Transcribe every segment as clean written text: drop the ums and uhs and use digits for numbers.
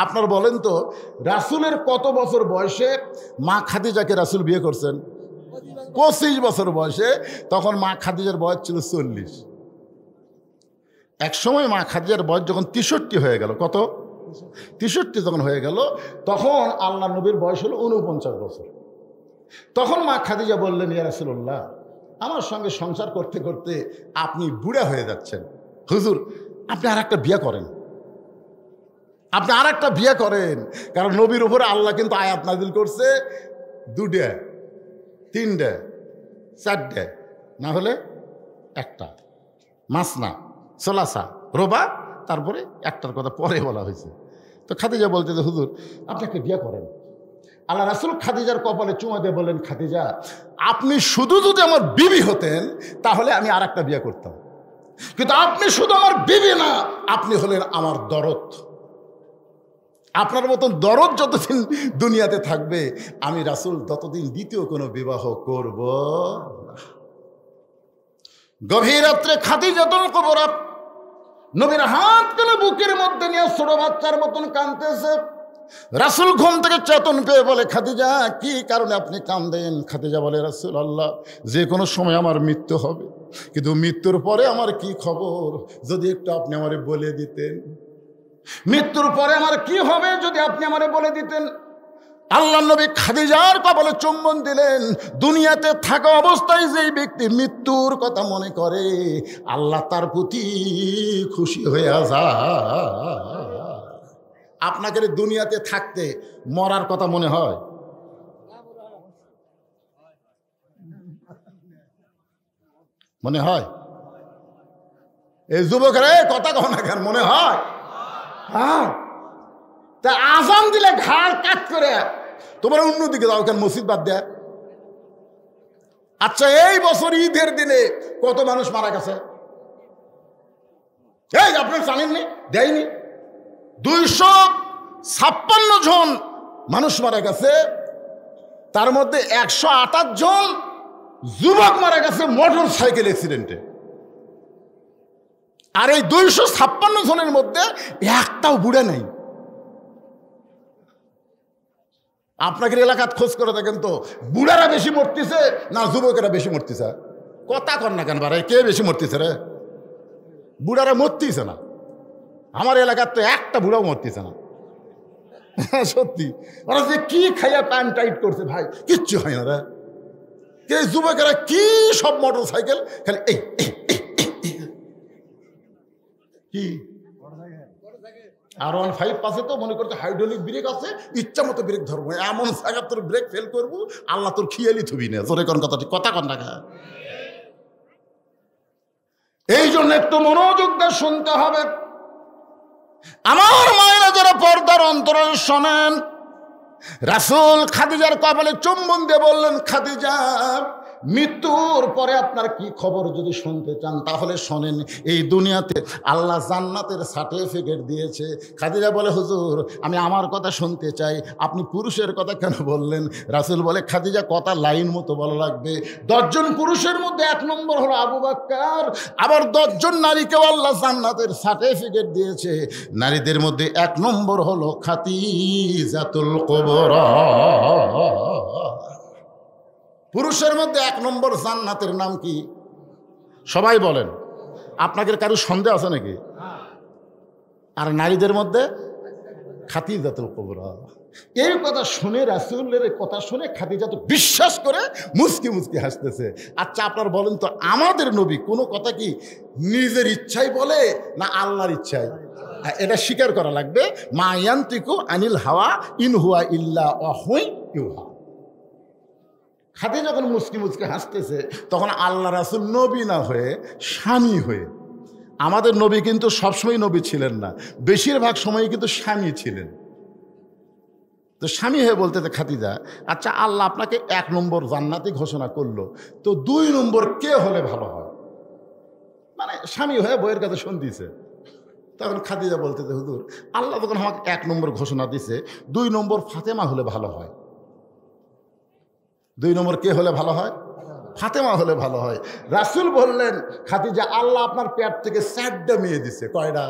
আপনার বলেন তো, রাসূলের কত বছর বয়সে মা খাদিজাকে রাসূল বিয়ে করছেন? 25 বছর বয়সে। তখন মা খাদিজার বয়স ছিল 40। এক সময় মা খাদিজার বয়স যখন 63 হয়ে গেল, কত? 63 যখন হয়ে গেল, তখন আল্লাহ নবীর বয়স হলো 49 বছর। তখন মা খাদিজা বললেন, ইয়া রাসূলুল্লাহ, আমার সঙ্গে সংসার করতে করতে আপনি বুড়া হয়ে যাচ্ছেন, হুজুর আপনি আর একটা বিয়ে করেন, আপনি আর একটা বিয়ে করেন। কারণ নবীর উপরে আল্লাহ কিন্তু আয়াত নাজিল করছে 2টে, 3টে, 4টে, না হলে একটা, মাসনা সোলাসা রোবা, তারপরে একটার কথা পরে বলা হয়েছে। তো খাদিজা বলতে যে হুজুর আপনি একটা বিয়ে করেন। আল্লাহ রাসূল খাদিজার কপালে চুমা দিয়ে বললেন, খাদিজা আপনি শুধু যদি আমার বিবি হতেন তাহলে আমি আর একটা বিয়ে করতাম, কিন্তু আপনি শুধু আমার বিবি না, আপনি হলেন আমার দরদ। আপনার মতন দরদ যতদিন দুনিয়াতে থাকবে আমি রাসূল ততদিন দ্বিতীয় কোনো বিবাহ করব না। গভীর রাত্রে খাদিজাতুল কুবরা নবীর হাত তুলে বুকের মধ্যে নিয়ে ছোট বাচ্চার মতন কাঁদতেছে। রাসূল ঘুম থেকে চেতন পেয়ে বলে, খাদিজা কি কারণে আপনি কাঁদেন? খাদিজা বলে, রাসূলুল্লাহ যে কোনো সময় আমার মৃত্যু হবে, কিন্তু মৃত্যুর পরে আমার কি খবর যদি একটু আপনি আমারে বলে দিতেন। মৃত্যুর পরে আমার কি হবে যদি আপনি আমারে বলে দিতেন। আল্লাহ নবী খাদিজার কপালে চুম্বন দিলেন। দুনিয়াতে থাকা অবস্থায় যেই ব্যক্তি মৃত্যুর কথা মনে করে আল্লাহ তার প্রতি খুশি হয়ে যায়। আপনাকে দুনিয়াতে থাকতে মরার কথা মনে হয়? মনে হয়? এই যুবকেরা কথা কহ না কেন, মনে হয়? হ্যাঁ, তা আজান দিলে ঘাড় কাট করে তোমার অন্যদিকে যাও কেন, মসজিদ বাদ দেয়। আচ্ছা এই বছর ঈদের দিনে কত মানুষ মারা গেছে? এই আপনার জানেননি? দেয়নি। 256 জন মানুষ মারা গেছে, তার মধ্যে 128 জন যুবক মারা গেছে মোটর সাইকেল অ্যাক্সিডেন্টে। আর এই 256 জনের মধ্যে একটাও বুড়া নাই। আপনাকে এলাকাত খোঁজ করে দেখেন তো, বুড়ারা বেশি মরতেছে না যুবকেরা বেশি মরতেছে? কথা কর না কেন বারে, কে বেশি মরতেছে রে? বুড়ারা মরতেছে না। আমার এলাকার তো একটা বুড়াও মরতেছে না। সত্যি, ওরা যে কি খাইয়া প্যান্ট টাইট করছে ভাই, কিচ্ছু হয় না রে। কে যুবকেরা কি সব মোটর সাইকেল খালি এই কি R15 পাশে তো মনে করতে হাইড্রোলিক ব্রেক আছে, ইচ্ছা মতো ব্রেক ধরবো, এমন জায়গা তোর ব্রেক ফেল করবো আল্লাহ তোর খিয়ালি থুবি না। তোর কোন কথা ঠিক কথা কন না। এই জন্য একটু মনোযোগ দিয়ে শুনতে হবে। আমার মায়েরা যারা পর্দার অন্তরে শোনেন, রাসূল খাদিজার কপালে চুম্বন দিয়ে বললেন, খাদিজা মৃত্যুর পরে আপনার কি খবর যদি শুনতে চান তাহলে শোনেন। এই দুনিয়াতে আল্লাহ জান্নাতের সার্টিফিকেট দিয়েছে। খাদিজা বলে, হুজুর আমি আমার কথা শুনতে চাই, আপনি পুরুষের কথা কেন বললেন? রাসূল বলে, খাদিজা কথা লাইন মতো বলা লাগবে। 10 জন পুরুষের মধ্যে 1 নম্বর হলো আবু বকর, আবার 10 জন নারীকেও আল্লাহ জান্নাতের সার্টিফিকেট দিয়েছে। নারীদের মধ্যে 1 নম্বর হলো খাদিজাতুল কুবরা। পুরুষের মধ্যে 1 নম্বর জান্নাতের নাম কি? সবাই বলেন। আপনাদের কারো সন্দেহ আছে নাকি? আর নারীদের মধ্যে খাদিজাতুল কুবরা। এই কথা শুনে, রাসূলের কথা শুনে খাদিজা তো বিশ্বাস করে মুচকি মুচকি হাসতেছে। আচ্ছা আপনার বলেন তো, আমাদের নবী কোনো কথা কি নিজের ইচ্ছাই বলে না আল্লাহর ইচ্ছায়? এটা স্বীকার করা লাগবে। মা ইয়ান্তিকু আনিল হাওয়া ইন হুয়া ইল্লা ওয়াহুই ইউহা। খাদিজা যখন মুচকি মুচকি হাসতেছে তখন আল্লাহ রাসূল নবী না হয়ে স্বামী হয়ে, আমাদের নবী কিন্তু সবসময় নবী ছিলেন না, বেশিরভাগ সময় কিন্তু স্বামী ছিলেন। তো স্বামী হয়ে বলতে খাদিজা, আচ্ছা আল্লাহ আপনাকে 1 নম্বর জান্নাতি ঘোষণা করলো, তো 2 নম্বর কে হলে ভালো হয়? মানে স্বামী হয়ে বইয়ের কাছে শুনতেছে। তখন খাদিজা বলতে, হুজুর আল্লাহ যখন আমাকে 1 নম্বর ঘোষণা দিছে, 2 নম্বর ফাতেমা হলে ভালো হয়। 2 নম্বর কে হলে ভালো হয়? ফাতেমা হলে ভালো হয়। রাসূল বললেন, খাদিজা আল্লাহ আপনার পেট থেকে 4টা মেয়ে দিছে। কয়টা?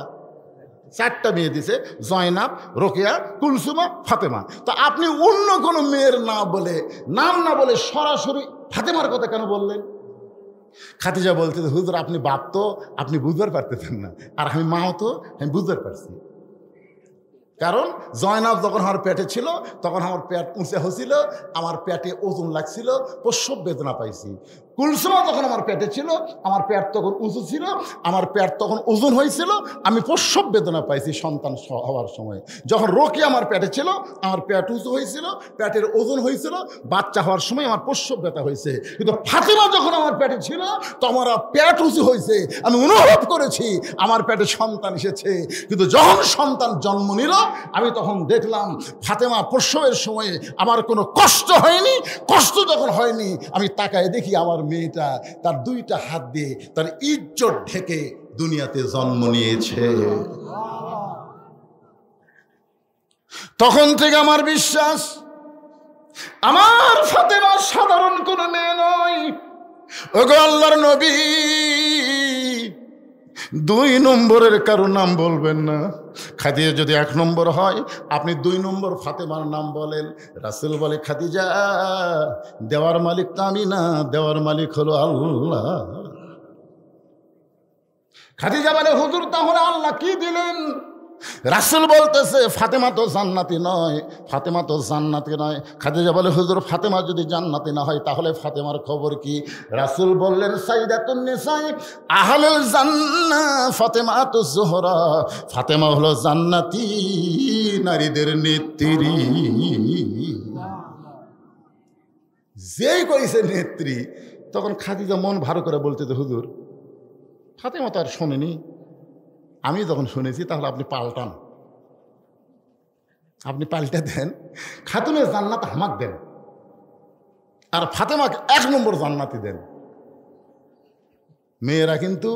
4টা মেয়ে দিছে, জয়নাব, রোকেয়া, কুলসুমা, ফাতেমা। তো আপনি অন্য কোনো মেয়ের নাম না বলে সরাসরি ফাতেমার কথা কেন বললেন? খাদিজা বলতে, হুজুর আপনি বাপ তো, আপনি বুঝতে পারতেছেন না, আর আমি মাও তো, আমি বুঝতে পারছি। কারণ জয়নাব যখন আমার পেটে ছিল তখন আমার পেট উঁচে হয়েছিল, আমার পেটে ওজন লাগছিল, প্রসব বেদনা পাইছি। কুলসুমা যখন আমার পেটে ছিল আমার পেট তখন উঁচু ছিল, আমার পেট তখন ওজন হয়েছিল, আমি প্রসব বেদনা পাইছি সন্তান হওয়ার সময়। যখন রোকেয়া আমার পেটে ছিল আমার পেট উঁচু হয়েছিল, পেটের ওজন হয়েছিল, বাচ্চা হওয়ার সময় আমার প্রসব ব্যথা হয়েছে। কিন্তু ফাতেমা যখন আমার পেটে ছিল তখন আমার পেট উঁচু হয়েছে, আমি অনুভব করেছি আমার পেটে সন্তান এসেছে। কিন্তু যখন সন্তান জন্ম নিল আমি তখন দেখলাম ফাতেমা প্রসবের সময়ে আমার কোনো কষ্ট হয়নি। কষ্ট যখন হয়নি আমি তাকায় দেখি আমার মেয়েটা তার 2টা হাত দিয়ে তার ইজ্জত ঢেকে দুনিয়াতে জন্ম নিয়েছে। তখন থেকে আমার বিশ্বাস আমার ফাতেমা সাধারণ কোনো মেয়ে নয়। ওগো আল্লাহর নবী, 2 নম্বরের কারো নাম বলবেন না। খাদিজা যদি 1 নম্বর হয় আপনি 2 নম্বর ফাতেমার নাম বলেন। রাসূল বলে, খাদিজা দেওয়ার মালিক তো আমি না, দেওয়ার মালিক হলো আল্লাহ। খাদিজা বলে, হুজুর তাহলে আল্লাহ কি দিলেন? রাসূল বলতেছে, ফাতেমা তো জান্নাতি নয়, ফাতেমা তো জান্নাতি নয়। খাদিজা বলে, হুজুর ফাতেমা যদি জান্নাতি না হয় তাহলে ফাতেমার খবর কি? রাসূল বললেন, সাইয়্যিদাতুন নিসা আহলুল জান্নাহ ফাতেমাতুজ জোহরা, ফাতেমা হলো জান্নাতি নারীদের নেত্রী। যেই কইছে নেত্রী তখন খাদিজা মন ভালো করে বলতেছে, হুজুর ফাতেমা তো আর শোনেনি, আমি যখন শুনেছি, তাহলে আপনি পাল্টান, আপনি পাল্টে দেন, খাতুনের জান্নাত আমাকে দেন আর ফাতেমাকে 1 নম্বর জান্নাতি দেন। মেয়েরা কিন্তু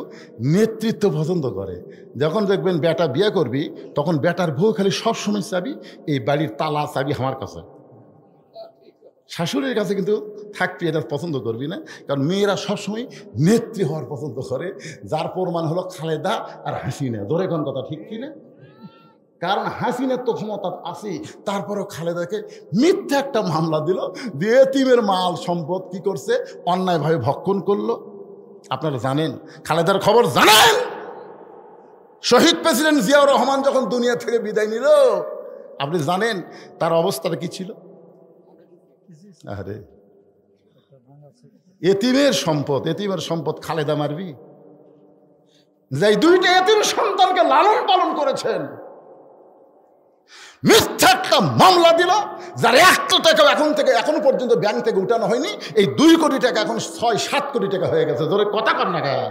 নেতৃত্ব পছন্দ করে। যখন দেখবেন বেটা বিয়ে করবি তখন বেটার বউ খালি সবসময় চাবি, এই বাড়ির তালা চাবি আমার কাছে, শাশুড়ির কাছে কিন্তু থাকবি, এটা পছন্দ করবি না। কারণ মেয়েরা সবসময় নেত্রী হওয়ার পছন্দ করে, যার প্রমাণ হলো খালেদা আর হাসিনা। ধরে কোন কথা ঠিক কিনা? কারণ হাসিনার তো ক্ষমতা আছে, তারপরেও খালেদাকে মিথ্যা একটা মামলা দিল, দিয়ে এতিমের মাল সম্পদ কি করছে, অন্যায়ভাবে ভক্ষণ করলো। আপনারা জানেন খালেদার খবর জানেন? শহীদ প্রেসিডেন্ট জিয়াউর রহমান যখন দুনিয়া থেকে বিদায় নিল আপনি জানেন তার অবস্থাটা কি ছিল? আরে এতিমের সম্পদ খালেদা মারবি? যাই 2টা এতিম সন্তানকে লালন পালন করেছেন, মিথ্যা একটা মামলা দিল, যার 1 টাকা এখনো পর্যন্ত ব্যাংক থেকে উঠানো হয়নি। এই 2 কোটি টাকা এখন 6-7 কোটি টাকা হয়ে গেছে। ধরে কথা কর না কেন?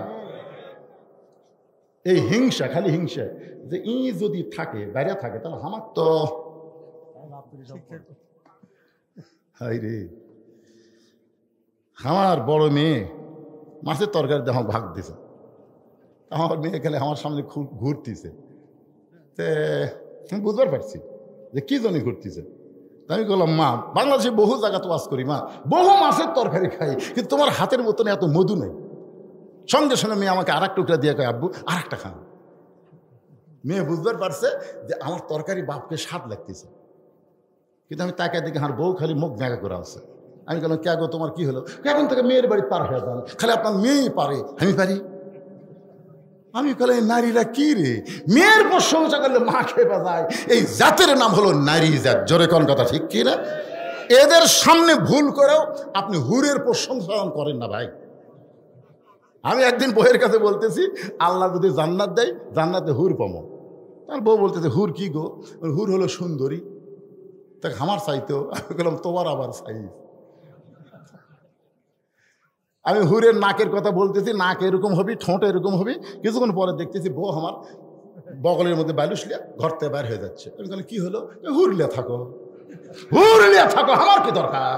এই হিংসা, খালি হিংসা, যে ই যদি থাকে বাইরে থাকে তাহলে আমার তো হাই রে। আমার বড় মেয়ে মাছের তরকারি আমার ভাগ দিছে, আমার মেয়ে খেলে আমার সামনে ঘুরতেছে, আমি বুঝতে পারছি যে কি জন্য ঘুরতেছে। আমি বললাম, মা বাংলাদেশে বহু জায়গা তো ওয়াজ করি, মা বহু মাছের তরকারি খাই, কিন্তু তোমার হাতের মতন এত মধু নেই। সঙ্গে সঙ্গে মেয়ে আমাকে 1 টুকরা দিয়ে কয়, আব্বু আরেকটা খান। মেয়ে বুঝতে পারছে যে আমার তরকারি বাপকে স্বাদ লাগতেছে, কিন্তু আমি তাকায় দেখি আমার বউ খালি মুখ দেখা করে আছে। আমি বললাম, কে গো তোমার কি হলো? এখন থেকে মেয়ের বাড়ি পার হয়ে যান, খালি আপনার মেয়েই পারে, আমি পারি? আমি বলে, নারীরা কি রে, মেয়ের প্রশংসা করলে মা খেপে যায়। এই জাতের নাম হলো নারী জাত। জোরে কোন কথা ঠিক কি না? এদের সামনে ভুল করেও আপনি হুরের প্রশংসা করেন না ভাই। আমি একদিন বউয়ের কাছে বলতেছি, আল্লাহ যদি জান্নাত দেয় জান্নাতে হুর পাবো। তার বউ বলতেছে, হুর কি গো? হুর হলো সুন্দরী। তাকে আমার চাইতো। আমি বললাম, তোমার আবার চাই? আমি হুরের নাকের কথা বলতেছি, নাক এরকম হবি, ঠোঁট এরকম হবি। কিছুক্ষণ পরে দেখতেছি বউ আমার বগলের মধ্যে বালুস লিয়া ঘর থেকে বাইর হয়ে যাচ্ছে। আমি বললাম, কি হলো? হুরলিয়া থাকো, হুরলিয়া থাকো, আমার কি দরকার?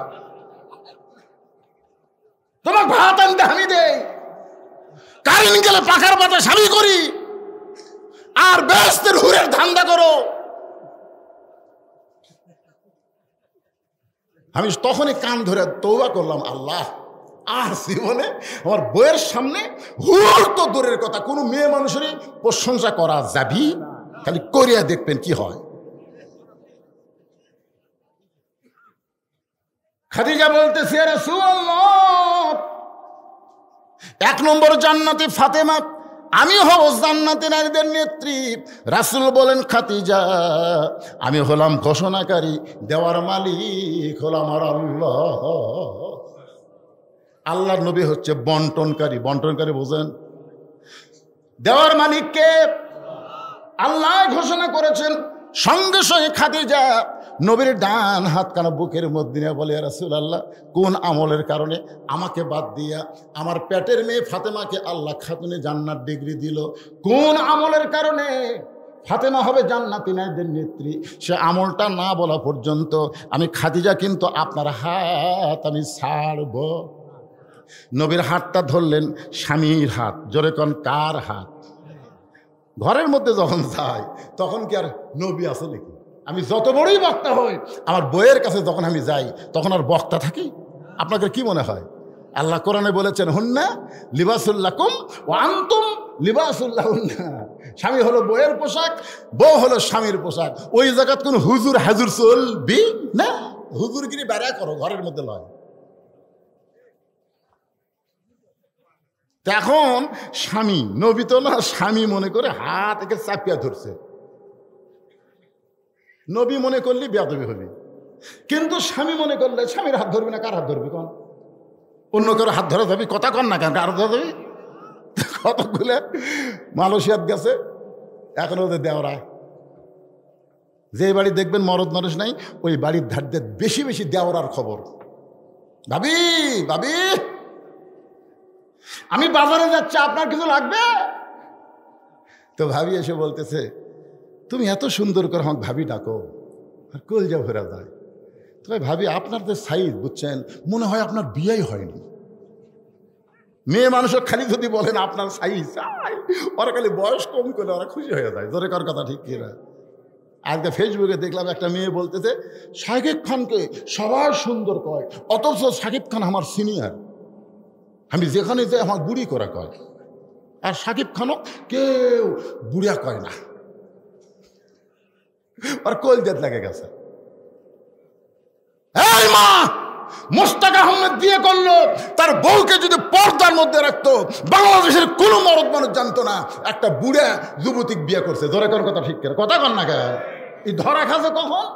তোমার ভাত আনতে আমি দেই, কারেন্ট গেলে পাখার বাতাস আমি করি, আর বেহেশতের হুরের ধান্দা করো। আমি তখনই কান ধরে তওবা করলাম, আল্লাহ আর জীবনে আমার বইয়ের সামনে হুর তো দূরের কথা, কোনো মেয়ে মানুষেরই প্রশংসা করা যাবি খালি করিয়া দেখবেন কি হয়। খাদিজা বলতেছে, ইয়া রাসূলুল্লাহ, 1 নম্বর জান্নাতি ফাতেমা, আমি হব জান্নাতি নারীদের নেত্রী। রাসূল বলেন, খাদিজা, আমি হলাম ঘোষণাকারী, দেওয়ার মালিক হলাম আর আল্লাহ। আল্লাহর নবী হচ্ছে বন্টনকারী। বন্টনকারী বোঝেন? দেওয়ার মালিককে আল্লাহ ঘোষণা করেছেন। সঙ্গে সঙ্গে খাদিজা নবীর ডান হাত কানা বুকের মধ্যে নিয়ে বলে, ইয়া রাসূলুল্লাহ, কোন আমলের কারণে আমাকে বাদ দিয়া আমার পেটের মেয়ে ফাতেমাকে আল্লাহ খাতুনে জান্নাত ডিগ্রি দিল? কোন আমলের কারণে ফাতেমা হবে জান্নাতি নারীদের নেত্রী? সে আমলটা না বলা পর্যন্ত আমি খাদিজা কিন্তু আপনার হাত আমি ছাড়ব। নবীর হাতটা ধরলেন, স্বামীর হাত। জোরে কোন, কার হাত? ঘরের মধ্যে যখন যাই তখন কি আর নবী আছে নাকি? আমি যত বড়ই বক্তা হই, আমার বইয়ের কাছে যখন আমি যাই তখন আর বক্তা থাকি? আপনাদের কি মনে হয়? আল্লাহ কোরআনে বলেছেন, হুন্না লিবাসুল লাকুম ওয়া আনতুম লিবাসুল লাহুন্না। স্বামী হলো বইয়ের পোশাক, বউ হলো স্বামীর পোশাক। ওই জায়গাত কোন হুজুর হাজুর চলবি না। হুজুরগিরি বেড়া করো, ঘরের মধ্যে লয়। এখন স্বামী, নবী তো না, স্বামী মনে করে হাত একে চাপিয়া ধরছে। নবী মনে করলে বেয়াদবি হবি, কিন্তু স্বামী মনে করলে স্বামীর হাত ধরবি না, কার হাত ধরবি? কন অন্য কারো হাত ধরা যাবি? কথা কন না, কেন কার ধরা যাবি? কতগুলো মালয়েশিয়াত গেছে, এখন ওদের দেওরা। যে বাড়ি দেখবেন মরদ মানুষ নাই, ওই বাড়ির ধার দিয়ে বেশি বেশি দেওরার খবর। ভাবি, ভাবি, আমি বাজারে যাচ্ছি, আপনার কিছু লাগবে? তো ভাবি এসে বলতেছে, তুমি এত সুন্দর করে আমাকে ভাবি ডাকো, আর কলজা ভরা যায়। তো ভাবি, আপনার যে সাইজ, বুঝছেন, মনে হয় আপনার বিয়েই হয়নি। মেয়ে মানুষের খালি যদি বলেন আপনার সাইজ, ওরা খালি বয়স কম করলে ওরা খুশি হয়ে যায়। জোরে কার কথা ঠিক কিনা? আজকে ফেসবুকে দেখলাম একটা মেয়ে বলতেছে, শাকিব খানকে সবাই সুন্দর কয়, অথচ শাকিব খান আমার সিনিয়র, আমি যেখানে যাই আমার বুড়ি করে কয়, আর শাকিব খানও কেউ বুড়িয়া কয় না। আর কলজাত লাগে গেছে। এই মা, মোস্তাক আহমেদ বিয়ে করলো, তার বউকে যদি পর্দার মধ্যে রাখতো, বাংলাদেশের কোনো মরদ মানুষ জানতো না একটা বুড়া যুবতী বিয়ে করছে। ধরে কোন কথা ঠিক করে? কথা কন না কে? এই ধরা খাসে কখন?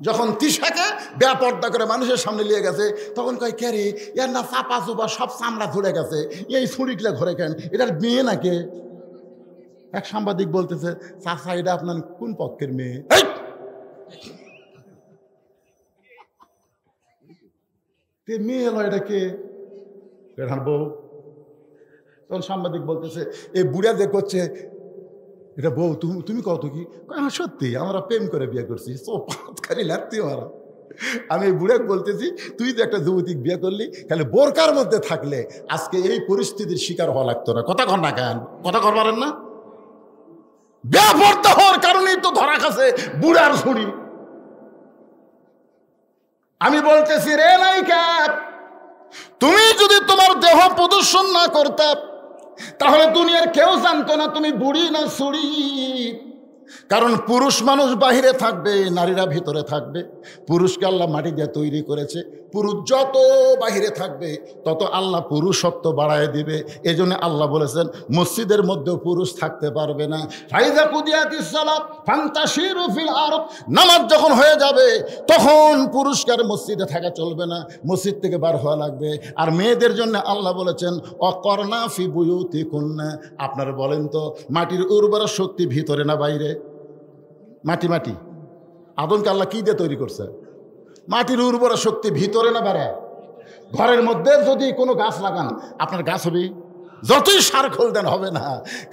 যখন তিশাকে বেপর্দা করে মানুষের সামনে নিয়ে গেছে, তখন কয়, কে রে, এর না চাপা চুপা সব চামড়া ধরে গেছে, এই ছুরিগুলা ঘরে কেন, এটার মেয়ে নাকি? এক সাংবাদিক বলতেছে, চাচা, এটা আপনার কোন পক্ষের মেয়ে? মেয়ে এলো, এটা কে? এটার বউ। তখন সাংবাদিক বলতেছে, এই বুড়া যে করছে, এটা বউ। তুমি কত কি? সত্যি, আমরা প্রেম করে বিয়ে করছি। খালি লাগতে মারা। আমি এই বুড়াক বলতেছি, তুই তো একটা যুবতীকে বিয়ে করলি, খালি বোরকার মধ্যে থাকলে আজকে এই পরিস্থিতির শিকার হওয়া লাগতো না। কথা কর না কেন? কথা কর পারেন না? বেপরদা হওয়ার কারণেই তো ধরা খাসে বুড়ার ছুরি। আমি বলতেছি, রে নায়িকা, তুমি যদি তোমার দেহ প্রদর্শন না করতে, তাহলে দুনিয়ার কেউ জানতো না তুমি বুড়ি না ছুরি। কারণ পুরুষ মানুষ বাহিরে থাকবে, নারীরা ভিতরে থাকবে। পুরুষকে আল্লাহ মাটি দিয়ে তৈরি করেছে। পুরুষ যত বাহিরে থাকবে তত আল্লাহ পুরুষত্ব বাড়ায় দিবে। এই জন্য আল্লাহ বলেছেন, মসজিদের মধ্যেও পুরুষ থাকতে পারবে না। ফাইযা কুদিয়াতিস সালাত ফান্তাশিরু ফিল আরদ, নামাজ যখন হয়ে যাবে তখন পুরুষকে আর মসজিদে থাকা চলবে না, মসজিদ থেকে বার হওয়া লাগবে। আর মেয়েদের জন্য আল্লাহ বলেছেন, অকর্ণা ফি বুয়ুতিকুন্না। আপনারা বলেন তো, মাটির উর্বর শক্তি ভিতরে না বাইরে? মাটি মাটি আদমকে আল্লাহ কি দিয়ে তৈরি করছে? মাটির উর্বর শক্তি ভিতরে না বাইরে? ঘরের মধ্যে যদি কোনো গাছ লাগান, আপনার গাছ হবে? যতই সার খোল দেন হবে না।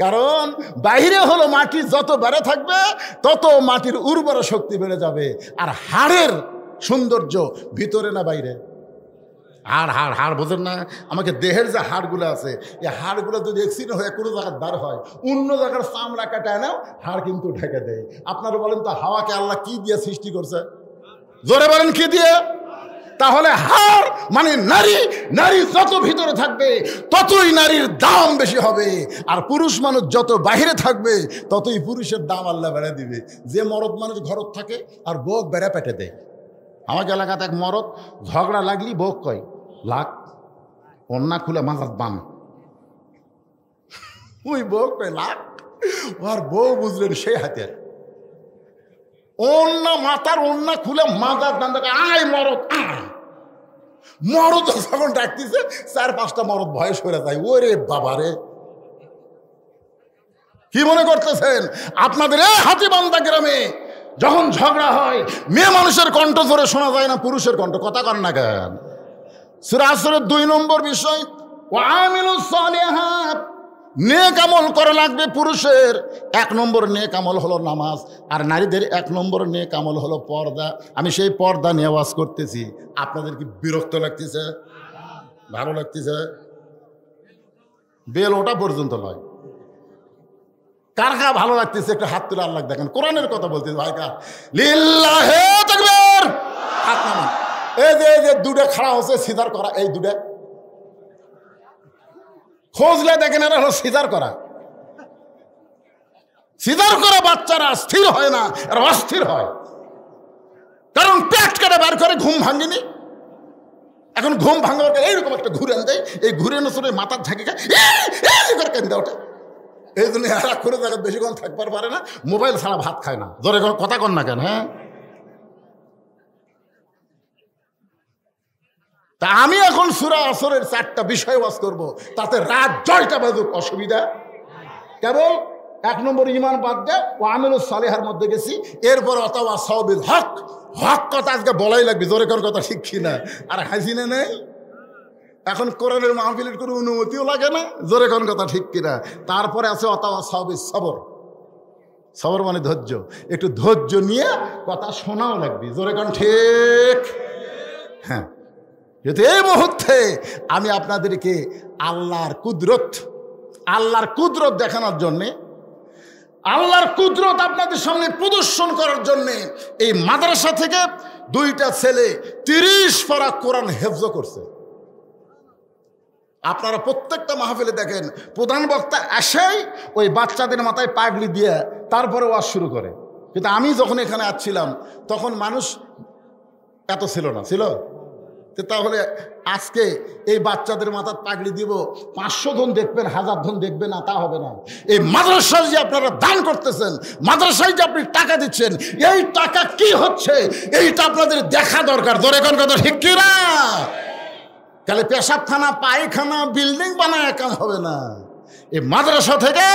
কারণ বাইরে হলো মাটি যত বেড়ে থাকবে তত মাটির উর্বর শক্তি বেড়ে যাবে। আর হাড়ের সৌন্দর্য ভিতরে না বাইরে? হাড় হাড় হাড় বোঝেন না? আমাকে দেহের যে হাড়গুলো আছে, এই হাড়গুলো যদি অ্যাক্সিডেন্ট হয়ে কোনো জায়গার দাঁড় হয়, অন্য জায়গার চামড়া কাটায় নাও, হাড় কিন্তু ঢেকে দেয়। আপনারা বলেন তো, হাওয়াকে আল্লাহ কি দিয়ে সৃষ্টি করছে? জোরে বলেন, কি দিয়ে? তাহলে হার মানে নারী, নারী যত ভিতরে থাকবে ততই নারীর দাম বেশি হবে, আর পুরুষ মানুষ যত বাহিরে থাকবে ততই পুরুষের দাম আল্লাহ বেড়ে দিবে। যে মরদ মানুষ ঘরত থাকে আর বউ বেড়া পেটে দেয়। আমার এলাকাতে এক মরদ ঝগড়া লাগলি বউ কয় লাখ, অন্যা খুলে মাথার বাম, ওই বউ কয় লাখ, আর বউ বুঝলেন সেই হাতের অন্য মাথার অন্য খুলে মাথার দান দেখে আয় মরদ আয়। মরদ যখন ডাকতেছে 4-5টা মরদ ভয়ে সরে যায়। ওরে বাবারে, কি মনে করতেছেন আপনাদের এই হাতীবান্ধা গ্রামে যখন ঝগড়া হয় মেয়ে মানুষের কণ্ঠ ধরে শোনা যায় না পুরুষের কণ্ঠ? কথা কন না কেন? সূরা আসরের 2 নম্বর বিষয়, ওয়ামিলুস সালিহাত, নেক আমল করা লাগবে। পুরুষের 1 নম্বর নেক আমল হলো নামাজ, আর নারীদের 1 নম্বর নেক আমল হলো পর্দা। আমি সেই পর্দা নিয়ে ওয়াজ করতেছি, আপনাদের কি বিরক্ত লাগতেছে? ভালো লাগতেছে? বেল ওটা পর্যন্ত নয়, কার কার ভালো লাগতেছে একটু হাত তুলে আল্লাহ দেখেন। কোরআনের কথা বলতেছি ভাই, কার লিল্লাহি তাকবীর, হাত নামান। এই যে দুটা খাড়া হচ্ছে সিজার করা, এই দুটা খোঁজলে দেখেন এরা হলো সিজার করা। সিজার করা বাচ্চারা স্থির হয় না, এরা অস্থির হয়, কারণ পেট কেটে বার করে ঘুম ভাঙেনি। এখন ঘুম ভাঙার এইরকম একটা ঘুরে দেয়, এই ঘুরে নসরে মাথার ঝাঁকি খায় করে কেন্দ্রে ওঠে। এই জন্য এরা করে দেখেন বেশিক্ষণ থাকবার পারে না, মোবাইল ছাড়া ভাত খায় না। ধরে কথা কন না কেন? হ্যাঁ, তা আমি এখন সূরা আসরের 4টা বিষয় ওয়াজ করব, তাতে রাত 6টা বাজুক অসুবিধা। কেবল 1 নম্বর ঈমান বাদ দেয় ওয়ামিলুস সালিহার মধ্যে গেছি, এরপর অথবা সাওবিল হক, হক কথা আজকে বলাই লাগবে। জোরে কোন কথা ঠিক কিনা? আর হাসিনে নেই এখন কোরআনের মাহফিলের কোনো অনুমতিও লাগে না। জোরে কোন কথা ঠিক কিনা? তারপরে আছে অথবা সাওবিল সবর, সবর মানে ধৈর্য। একটু ধৈর্য নিয়ে কথা শোনাও লাগবে। জোরে কোন ঠিক? হ্যাঁ, যেহেতু এই মুহূর্তে আমি আপনাদেরকে আল্লাহর কুদরত দেখানোর জন্যে, আল্লাহর কুদরত আপনাদের সামনে প্রদর্শন করার জন্যে এই মাদ্রাসা থেকে 2টা ছেলে 30 পারা কোরআন হেফজ করছে। আপনারা প্রত্যেকটা মাহফিলে দেখেন প্রধান বক্তা আসেই ওই বাচ্চাদের মাথায় পাগড়ি দিয়ে তারপরে ওয়াজ শুরু করে। কিন্তু আমি যখন এখানে আসছিলাম তখন মানুষ এত ছিল না, ছিল। তাহলে আজকে এই বাচ্চাদের মাথার পাগড়ি দিব, 500 জন দেখবেন, 1000 জন দেখবেন না, তা হবে না। এই মাদ্রাসায় যে আপনারা দান করতেছেন, মাদ্রাসায় যে আপনি টাকা দিচ্ছেন, এই টাকা কি হচ্ছে এইটা আপনাদের দেখা দরকার। ধরে কোন কথা ঠিক কি না? তাহলে পেশাবখানা, পায়খানা, বিল্ডিং বানায় কাজ হবে না। এই মাদ্রাসা থেকে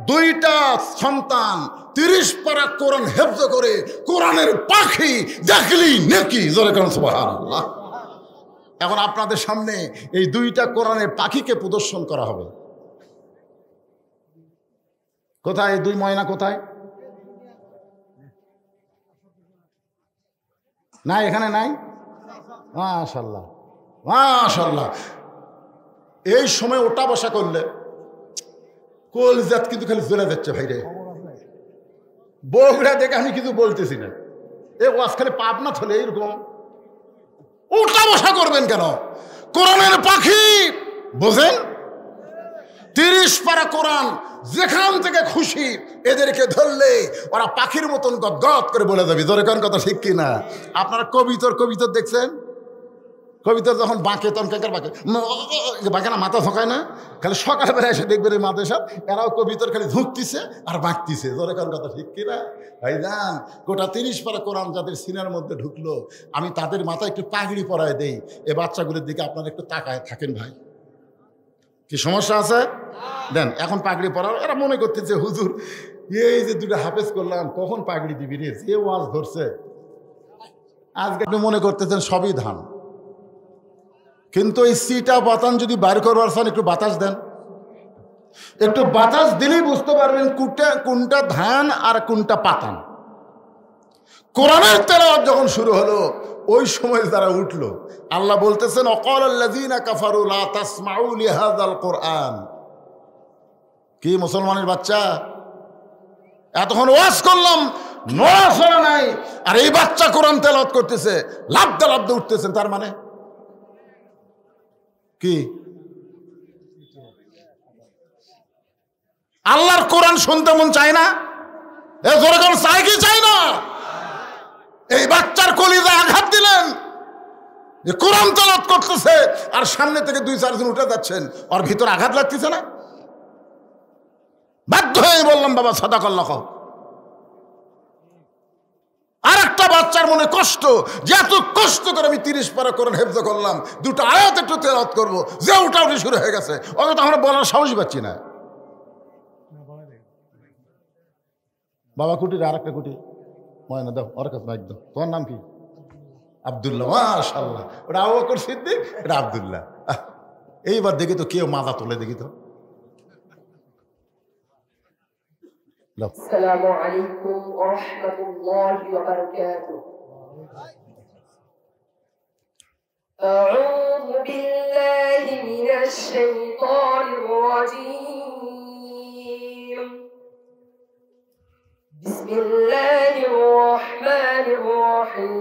2টা সন্তান 30 পারা কোরআন হেফজ করে কোরআনের পাখি দেখলি নাকি। জোরে কোন সুবহানাল্লাহ। এখন আপনাদের সামনে এই 2টা কোরআনের পাখিকে প্রদর্শন করা হবে। কোথায় 2 ময়না? কোথায়? না, এখানে নাই। মাশাআল্লাহ, মাশাআল্লাহ। এই সময় ওটা বসা করলে কলজাত কিন্তু খালি জ্বলে যাচ্ছে ভাইরে। বগুড়া দেখে আমি কিছু বলতেছি না, এ ওয়াজ খালি পাবনা থলে এরকম উল্টা বসা করবেন কেন? কোরআনের পাখি বোঝেন, 30 পারা কোরআন যেখান থেকে খুশি এদেরকে ধরলে ওরা পাখির মতন গদগদ করে বলে যাবে। ধরে কোন কথা ঠিক কিনা? আপনারা কবিতর দেখছেন? কবিতর যখন বাঁকে তখন কেকার বাঁকে না, মাথা ঝোঁকায় না। খালি সকালবেলা এসে দেখবেন এই মাথা সব এরাও কবিতর খালি ঝুঁকতিছে আর বাঁকতিছে। ধরে কোন কথা ঠিক কিনা? ভাইজান, গোটা 30 পারা কোরআন যাদের সিনার মধ্যে ঢুকলো, আমি তাদের মাথায় একটু পাগড়ি পরায় দেই। এ বাচ্চাগুলোর দিকে আপনারা একটু তাকায় থাকেন ভাই। কি সমস্যা আছে? দেন এখন পাগড়ি পরাও। এরা মনে করতেছে হুজুর এই যে 2টা হাফেজ করলাম, কখন পাগড়ি দিবি রে? যে ওয়াজ ধরছে আজকে আপনি মনে করতেছেন সবই ধান। কিন্তু এই সিটা বাতান যদি বাইর করবার চান একটু বাতাস দেন, একটু বাতাস দিলেই বুঝতে পারবেন কোনটা ধান আর কোনটা পাতান। কোরআনের তেলাওয়াত যখন শুরু হলো ওই সময় যারা উঠলো, আল্লাহ বলতেছেন ওয়াকালাল্লাযীনা কাফারু লা তাসমাউ লিহাযাল কোরআন। কি মুসলমানের বাচ্চা, এতক্ষণ ওয়াজ করলাম, নড়াচড়া নাই, আর এই বাচ্চা কোরআন তেলাওয়াত করতেছে, লাফদা লাফদা উঠতেছেন, তার মানে কি? আল্লাহর কোরআন শুনতে মন চায় না? এ জোরে কোন চায় কি চায় না? এই বাচ্চার কলিজায় আঘাত দিলেন, যে কোরআন তেলাওয়াত করতেছে আর সামনে থেকে 2-4 জন উঠে যাচ্ছেন, ওর ভিতর আঘাত লাগতেছে না? বাধ্য হয়ে বললাম, বাবা সাদাকাল্লাহ। আর একটা বাচ্চার মনে কষ্ট, যে এত কষ্ট করে আমি 30 পারা কোরআন হেফজ করলাম, 2টা আয়াত একটু তেলাওয়াত করবো, যে উঠাউঠি শুরু হয়ে গেছে, ওকে তো আমরা বলার সাহসই পাচ্ছি না। বাবা কুটির আর একটা কুটি ময়না দাও, ওর কাছে মাইক দাও। তোমার নাম কি? আব্দুল্লাহ। মাশাআল্লাহ, ওটা আবু বকর সিদ্দিক, এটা আব্দুল্লাহ। এইবার দেখি তো কেউ মাথা তুলে, দেখি তো। আসসালামু আলাইকুম ওয়া রাহমাতুল্লাহি ওয়া বারাকাতুহু। আউযু বিল্লাহি মিনাশ শাইতানির রাজীম। বিসমিল্লাহির রাহমানির রাহিম।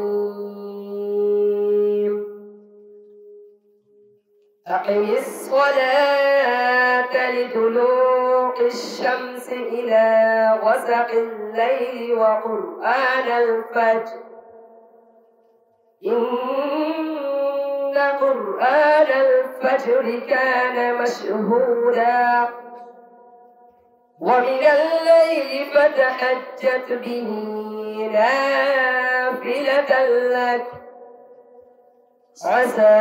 আকিমিস সালাতা লিদুলুকিশ শামসি ইলা ওয়াসাকিল লাইলি ওয়া কুরআনাল ফাজর। ইন্না কুরআনাল ফাজরি কানা মাশহুদা। ومن الليل فتهجد به نافلة لك عسى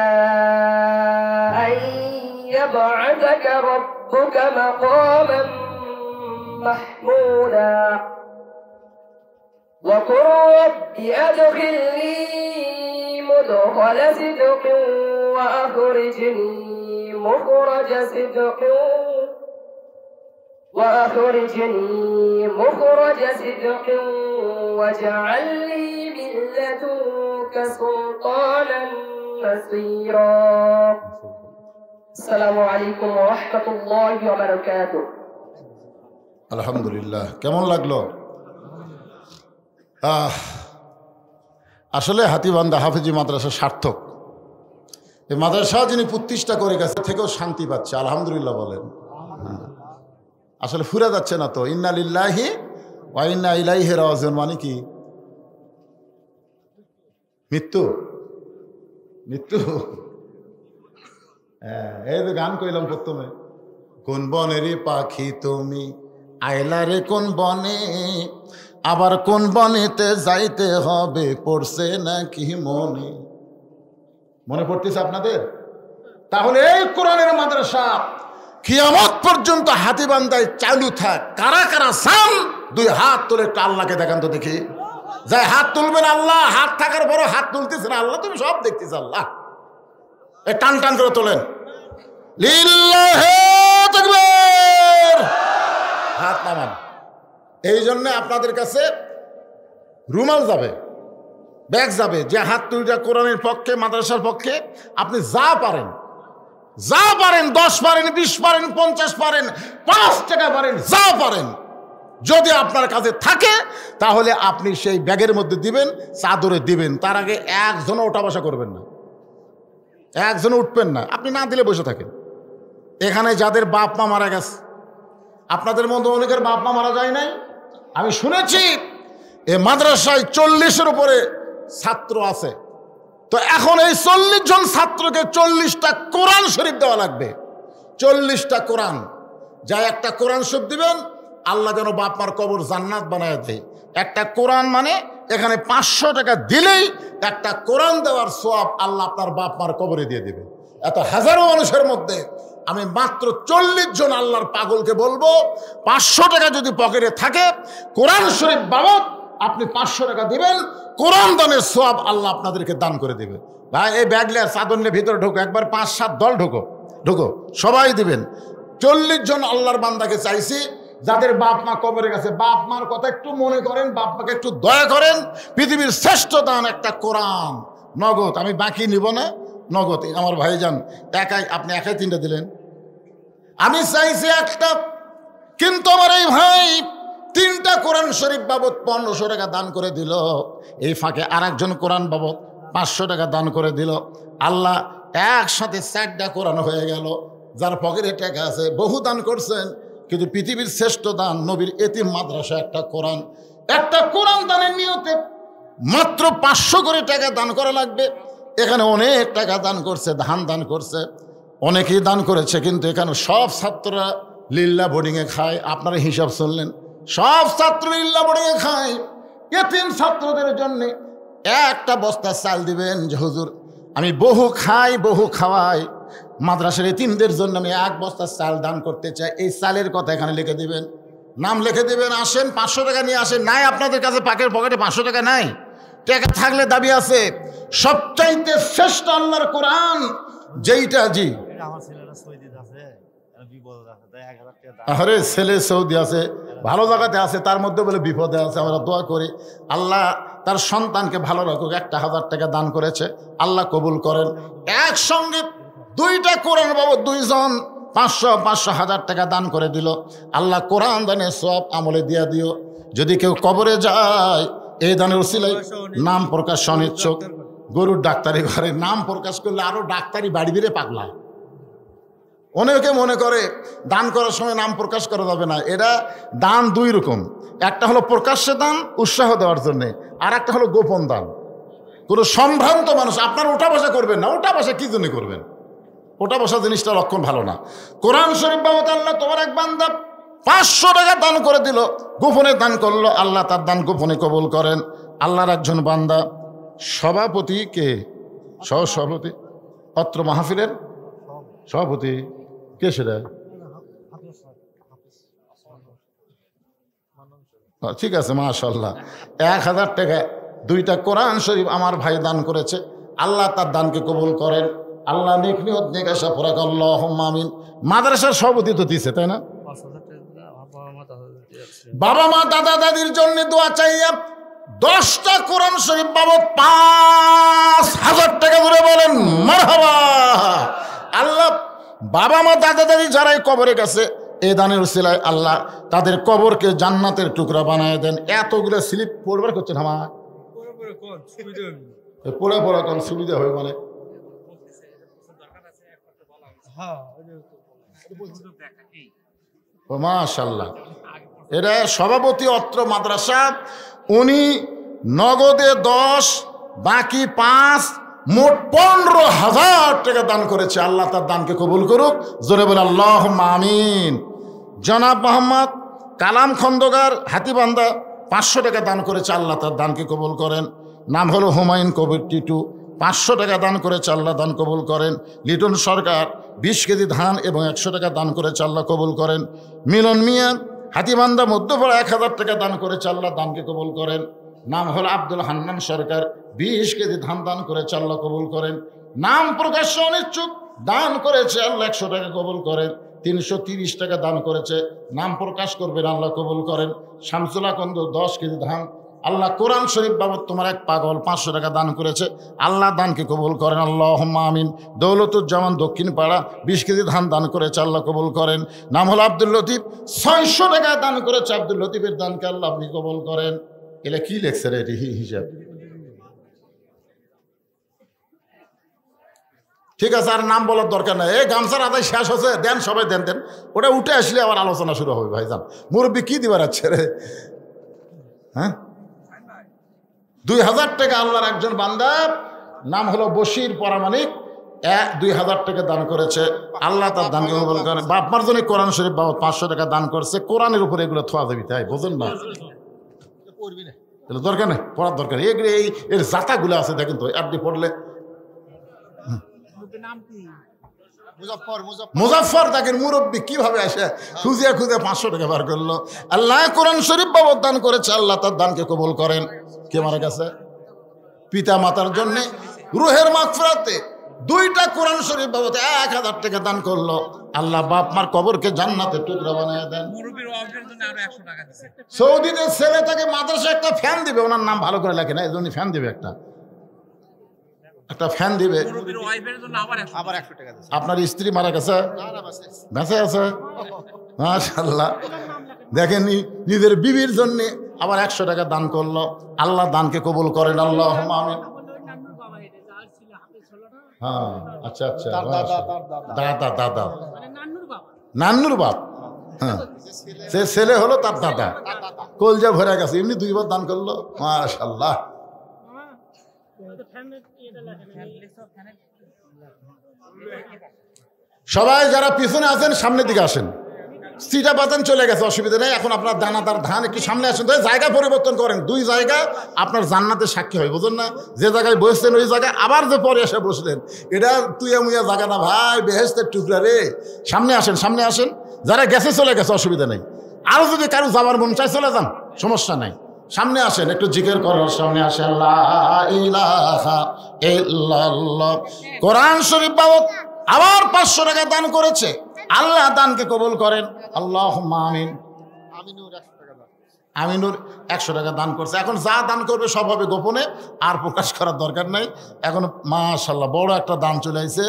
أن يبعثك ربك مقاما محمودا وقل رب أدخلني مدخل صدق وأخرجني مخرج صدق واجعل لي من لدنك سلطانا نصيرا. السلام عليكم ورحمة الله وبركاته. আলহামদুলিল্লাহ। কেমন লাগলো? আসলে হাতীবান্ধা হাফেজি মাদ্রাসা সার্থক। এই মাদ্রাসা যিনি প্রতিষ্ঠা করে গেছে থেকেও শান্তি পাচ্ছে, আলহামদুলিল্লাহ বলেন। আসলে ফুরে যাচ্ছে না তো। ইন্না লিল্লাহি ওয়া ইন্না ইলাইহি রাজিউন মানে কি? মৃত্যু। মৃত্যু। হ্যাঁ, এই যে গান কইলাম প্রথমে, কোন বনেরই পাখি তুমি আইলা রে কোন বনে, আবার কোন বনেতে যাইতে হবে পড়ছে নাকি মনে? মনে পড়তেছে আপনাদের? তাহলে এই কোরআনের মাদ্রাসা কিয়ামত পর্যন্ত হাতীবান্ধায় চালু থাক। কারা কারা চান 2 হাত তুলে একটু আল্লাহকে দেখান তো দেখি। যাই হাত তুলবেন, আল্লাহ হাত থাকার বড় হাত তুলতেছেন, আল্লাহ তুমি সব দেখতেছ, আল্লাহ এই টান টান করে তোলেন। লিল্লাহি তাকবীর, হাত নামান। এই জন্য আপনাদের কাছে রুমাল যাবে, ব্যাগ যাবে, যে হাত তুলটা কোরআনের পক্ষে, মাদ্রাসার পক্ষে আপনি যা পারেন, 10 পারেন, 20 পারেন, 50 পারেন, 5 টাকা পারেন, যা পারেন, যদি আপনার কাছে থাকে তাহলে আপনি সেই ব্যাগের মধ্যে দিবেন, চাদরে দিবেন। তার আগে একজনও ওঠা বসা করবেন না, একজনও উঠবেন না। আপনি না দিলে বসে থাকেন। এখানে যাদের বাপ মা মারা গেছে, আপনাদের মধ্যে অনেকের বাপ মা মারা যায় নাই। আমি শুনেছি এ মাদ্রাসায় 40-এর উপরে ছাত্র আছে। তো এখন এই 40 জন ছাত্রকে 40টা কোরআন শরীফ দেওয়া লাগবে। 40টা কোরআন, যা একটা কোরআন শরীফ দিবেন, আল্লাহ যেন বাপ মার কবর জান্নাত বানায় দেয়। একটা কোরআন মানে এখানে 500 টাকা দিলেই একটা কোরআন দেওয়ার সওয়াব আল্লাহ আপনার বাপ মার কবরে দিয়ে দেবে। এত হাজারো মানুষের মধ্যে আমি মাত্র 40 জন আল্লাহর পাগলকে বলবো, 500 টাকা যদি পকেটে থাকে, কোরআন শরীফ বাবদ আপনি 500 টাকা দিবেন, কোরআন দানের সওয়াব আল্লাহ আপনাদেরকে দান করে দেবে। ভাই এই ব্যাগ নিয়ে চাদর নিয়ে ভিতরে ঢোকো, একবার 5-7 দল ঢোকো, সবাই দিবেন। 40 জন আল্লাহর বান্দাকে চাইছি যাদের বাপ মা কবরে গেছে, বাপ মার কথা একটু মনে করেন, বাপ মাকে একটু দয়া করেন। পৃথিবীর শ্রেষ্ঠ দান একটা কোরআন, নগদ। আমি বাকি নিব না, নগদ। আমার ভাইজান আপনি একাই 3টা দিলেন, আমি চাইছি একটা, কিন্তু আমার এই ভাই 3টা কোরআন শরীফ বাবদ 1500 টাকা দান করে দিল। এই ফাঁকে আরেকজন কোরআন বাবদ 500 টাকা দান করে দিল। আল্লাহ একসাথে 4টা কোরআন হয়ে গেল। যার পকেটে টাকা আছে বহু দান করছেন, কিন্তু পৃথিবীর শ্রেষ্ঠ দান নবীর এতিম মাদ্রাসা একটা কোরআন। একটা কোরআন দানের নিয়তে মাত্র 500 করে টাকা দান করা লাগবে। এখানে অনেক টাকা দান করছে, ধান দান করছে, অনেকেই দান করেছে, কিন্তু এখানে সব ছাত্ররা লিল্লা বোর্ডিংয়ে খায়। আপনারা হিসাব শুনলেন, সব ছাত্র লিল্লা বোর্ডিংয়ে খায়। এতিম ছাত্রদের জন্য একটা বস্তা চাল দিবেন যে হুজুর আমি বহু খাই বহু খাওয়াই, মাদ্রাসার এতিমদের জন্য আমি 1 বস্তা চাল দান করতে চাই। এই চালের কথা এখানে লিখে দিবেন, নাম লিখে দিবেন। আসেন 500 টাকা নিয়ে আসেন। নাই আপনাদের কাছে পাকের পকেটে 500 টাকা নাই, টাকা থাকলে দাবি আছে। সবচাইতে শ্রেষ্ঠ আল্লাহর কোরআন যেইটা, জি আরে ছেলে সৌদি আছে, ভালো জায়গাতে আছে, তার মধ্যে বলে বিপদে আছে। আমরা দোয়া করি আল্লাহ তার সন্তানকে ভালো রাখুক। 1000 টাকা দান করেছে, আল্লাহ কবুল করেন। একসঙ্গে 2টা কোরআন বাবদ 2 জন 500 1000 টাকা দান করে দিল। আল্লাহ কোরআন দানে সব আমলে দিয়া দিও। যদি কেউ কবরে যায় এই দানের উসিলায় নাম প্রকাশ অনিচ্ছুক, গরুর ডাক্তারি ঘরে নাম প্রকাশ করলে আরো ডাক্তারি বাড়ি বেড়ে পাগলা। অনেকে মনে করে দান করার সময় নাম প্রকাশ করা যাবে না। এটা দান 2 রকম, একটা হলো প্রকাশ্যে দান উৎসাহ দেওয়ার জন্যে, আর একটা হলো গোপন দান। কোনো সম্ভ্রান্ত মানুষ আপনার ওটা বসা করবেন না। ওটা বসা কি জন্য করবেন? ওটা বসা জিনিসটা লক্ষণ ভালো না। কোরআন শরীফ বাবদ আল্লাহ তোমার এক বান্দা 500 টাকা দান করে দিল, গোপনে দান করলো, আল্লাহ তার দান গোপনে কবুল করেন। আল্লাহর একজন বান্দা সভাপতি, কে সভাপতি অত্র মাহফিলের সভাপতি কে সেটা? ঠিক আছে, মাশাআল্লাহ। 1000 টাকা 2টা কোরআন শরীফ আমার ভাই দান করেছে। আল্লাহ তার দানকে কবুল করেন। আল্লাহ নেক নিয়ত নেক আশা পুরা করুন, আল্লাহুম্মা আমিন। মাদ্রাসার সভাপতি তো দিছে, তাই না? বাবা মা দাদা দাদির জন্য দোয়া চাইয়া 10টা কোরআন শরীফ বাবদ 5000 টাকা ধরে বলেন মারহাবা। আল্লাহ বাবা মা দাদা দাদি যারাই কবরে গেছে এই দানের উসিলায় আল্লাহ তাদের কবরকে জান্নাতের টুকরা বানায় দেন। এতগুলো স্লিপ পড়বার করছেন আমার পড়ে পড়া কোন সুবিধা হয় মানে মাশাআল্লাহ। এটা সভাপতি অত্র মাদ্রাসা, উনি নগদে 10 বাকি 5 মোট 15,000 টাকা দান করেছে। আল্লাহ তার দানকে কবুল করুক, জোরে বলে আল্লাহুম্মা আমিন। জনাব মোহাম্মদ কালাম খন্দকার হাতিবান্ধা 500 টাকা দান করেছে, আল্লাহ তার দানকে কবুল করেন। নাম হলো হুমায়ুন কবির টিটু, 500 টাকা দান করেছে, আল্লাহ দান কবুল করেন। লিটন সরকার 20 কেজি ধান এবং 100 টাকা দান করেছে, আল্লাহ কবুল করেন। মিলন মিয়া হাতিবান্ধা মধ্যপাড়া 1000 টাকা দান করেছে, আল্লাহ দানকে কবুল করেন। নাম হলো আব্দুল হান্নান সরকার 20 কেজি ধান দান করেছে, আল্লাহ কবুল করেন। নাম প্রকাশ্য অনিচ্ছুক দান করেছে, আল্লাহ 100 টাকা কবুল করেন। 330 টাকা দান করেছে, নাম প্রকাশ করবেন, আল্লাহ কবুল করেন। শামসুল্লাহ কন্দ 10 কেজি ধান, আল্লাহ কোরআন শরীফ বাবদ তোমার এক পাগল 500 টাকা দান করেছে, আল্লাহ দানকে কবুল করেন, আল্লাহুম্মা আমিন। দৌলতুজ্জামান দক্ষিণ পাড়া 20 কেজি ধান দান করেছে, আল্লাহ কবুল করেন। নাম হলো আব্দুল লতিফ 600 টাকা দান করেছে, আব্দুল লতিফের দানকে আল্লাহ আপনি কবুল করেন। এলা কি লেখছে রে এটি হিসাব? ঠিক আছে, আর নাম বলার দরকার নাই। এই গামছার আদায় শেষ হচ্ছে, দেন সবাই দেন দেন, ওটা উঠে আসলে আবার আলোচনা শুরু হবে। ভাইজান মুরব্বী কি দিবার আছে রে? হ্যাঁ 2000 টাকা আল্লাহর একজন বান্দা নাম হলো বশির পরামানিক 2000 টাকা দান করেছে, আল্লাহ তার দানকে কবুল করেন। বাপমার জন্য কোরআন শরীফ বাবদ 500 টাকা দান করছে। কোরআনের উপরে এগুলো থোয়া দেবি, তাই বোঝেন না? দরকার নেই, পড়ার দরকার নেই। এগুলো এর জাতাগুলো আছে দেখেন তো, আপনি পড়লে মুজাফফর তাকের মুরব্বী কিভাবে আসে খুঁজিয়া খুঁজে 500 টাকা বার করলো। আল্লাহ কোরআন শরীফ বাবদ দান করেছে, আল্লাহ তার দানকে কবুল করেন। কে মারা গেছে? পিতা মাতার জন্য রুহের মাগফিরাতে 2টা কোরআন শরীফ বাবদ 1000 টাকা দান করলো, আল্লাহ বাপ মার কবরকে জান্নাতের টুকরা বানিয়ে দেন। সৌদিতে ছেলে তাকে মাদ্রাসা একটা ফ্যান দিবে, ওনার নাম ভালো করে লেখে না, এই জন্য ফ্যান দিবে, একটা ফ্যান দিবে। আপনার স্ত্রী মারা গেছে, বেঁচে আছে? মাশাআল্লাহ। দেখেননি, নিজের বিবির জন্য আবার 100 টাকা দান করলো। আল্লাহ দানকে কবুল করেন, আল্লাহ আমিন। হ্যাঁ, আচ্ছা আচ্ছা, দাদা দাদা, নান্নুর বাপ, হ্যাঁ, সে ছেলে হলো তার দাদা, কলজা ভরে গেছে, এমনি 2 বার দান করলো, মাশাআল্লাহ। সবাই যারা পিছনে আছেন সামনের দিকে আসেন, সিটা পাতান চলে গেছে, অসুবিধা নেই। এখন আপনার দানাদার ধান একটু সামনে আসেন, তাই জায়গা পরিবর্তন করেন, 2 জায়গা আপনার জান্নাতের সাক্ষী হয়, বুঝুন না? যে জায়গায় বসছেন ওই জায়গায় আবার যে পরে এসে বসলেন, এটা তুইয়া মুইয়া জায়গা না ভাই, বেহেশতের টুকরা রে। সামনে আসেন, সামনে আসেন, যারা গেছে চলে গেছে, অসুবিধা নেই। আরো যদি কারো যাবার মন চায় চলে যান, সমস্যা নাই। সামনে আসেন, একটু জিকির করার সামনে আসেন, লা ইলাহা ইল্লাল্লাহ। কোরআন শরীফ বাবদ আবার 500 টাকা দান করেছে, আল্লাহ দানকে কবুল করেন, আল্লাহুম্মা আমিন। আমিনুর 100 টাকা দান করছে। এখন যা দান করবে সব হবে গোপনে, আর প্রকাশ করার দরকার নাই। এখন মাশাআল্লাহ বড় একটা দান চলে আসছে।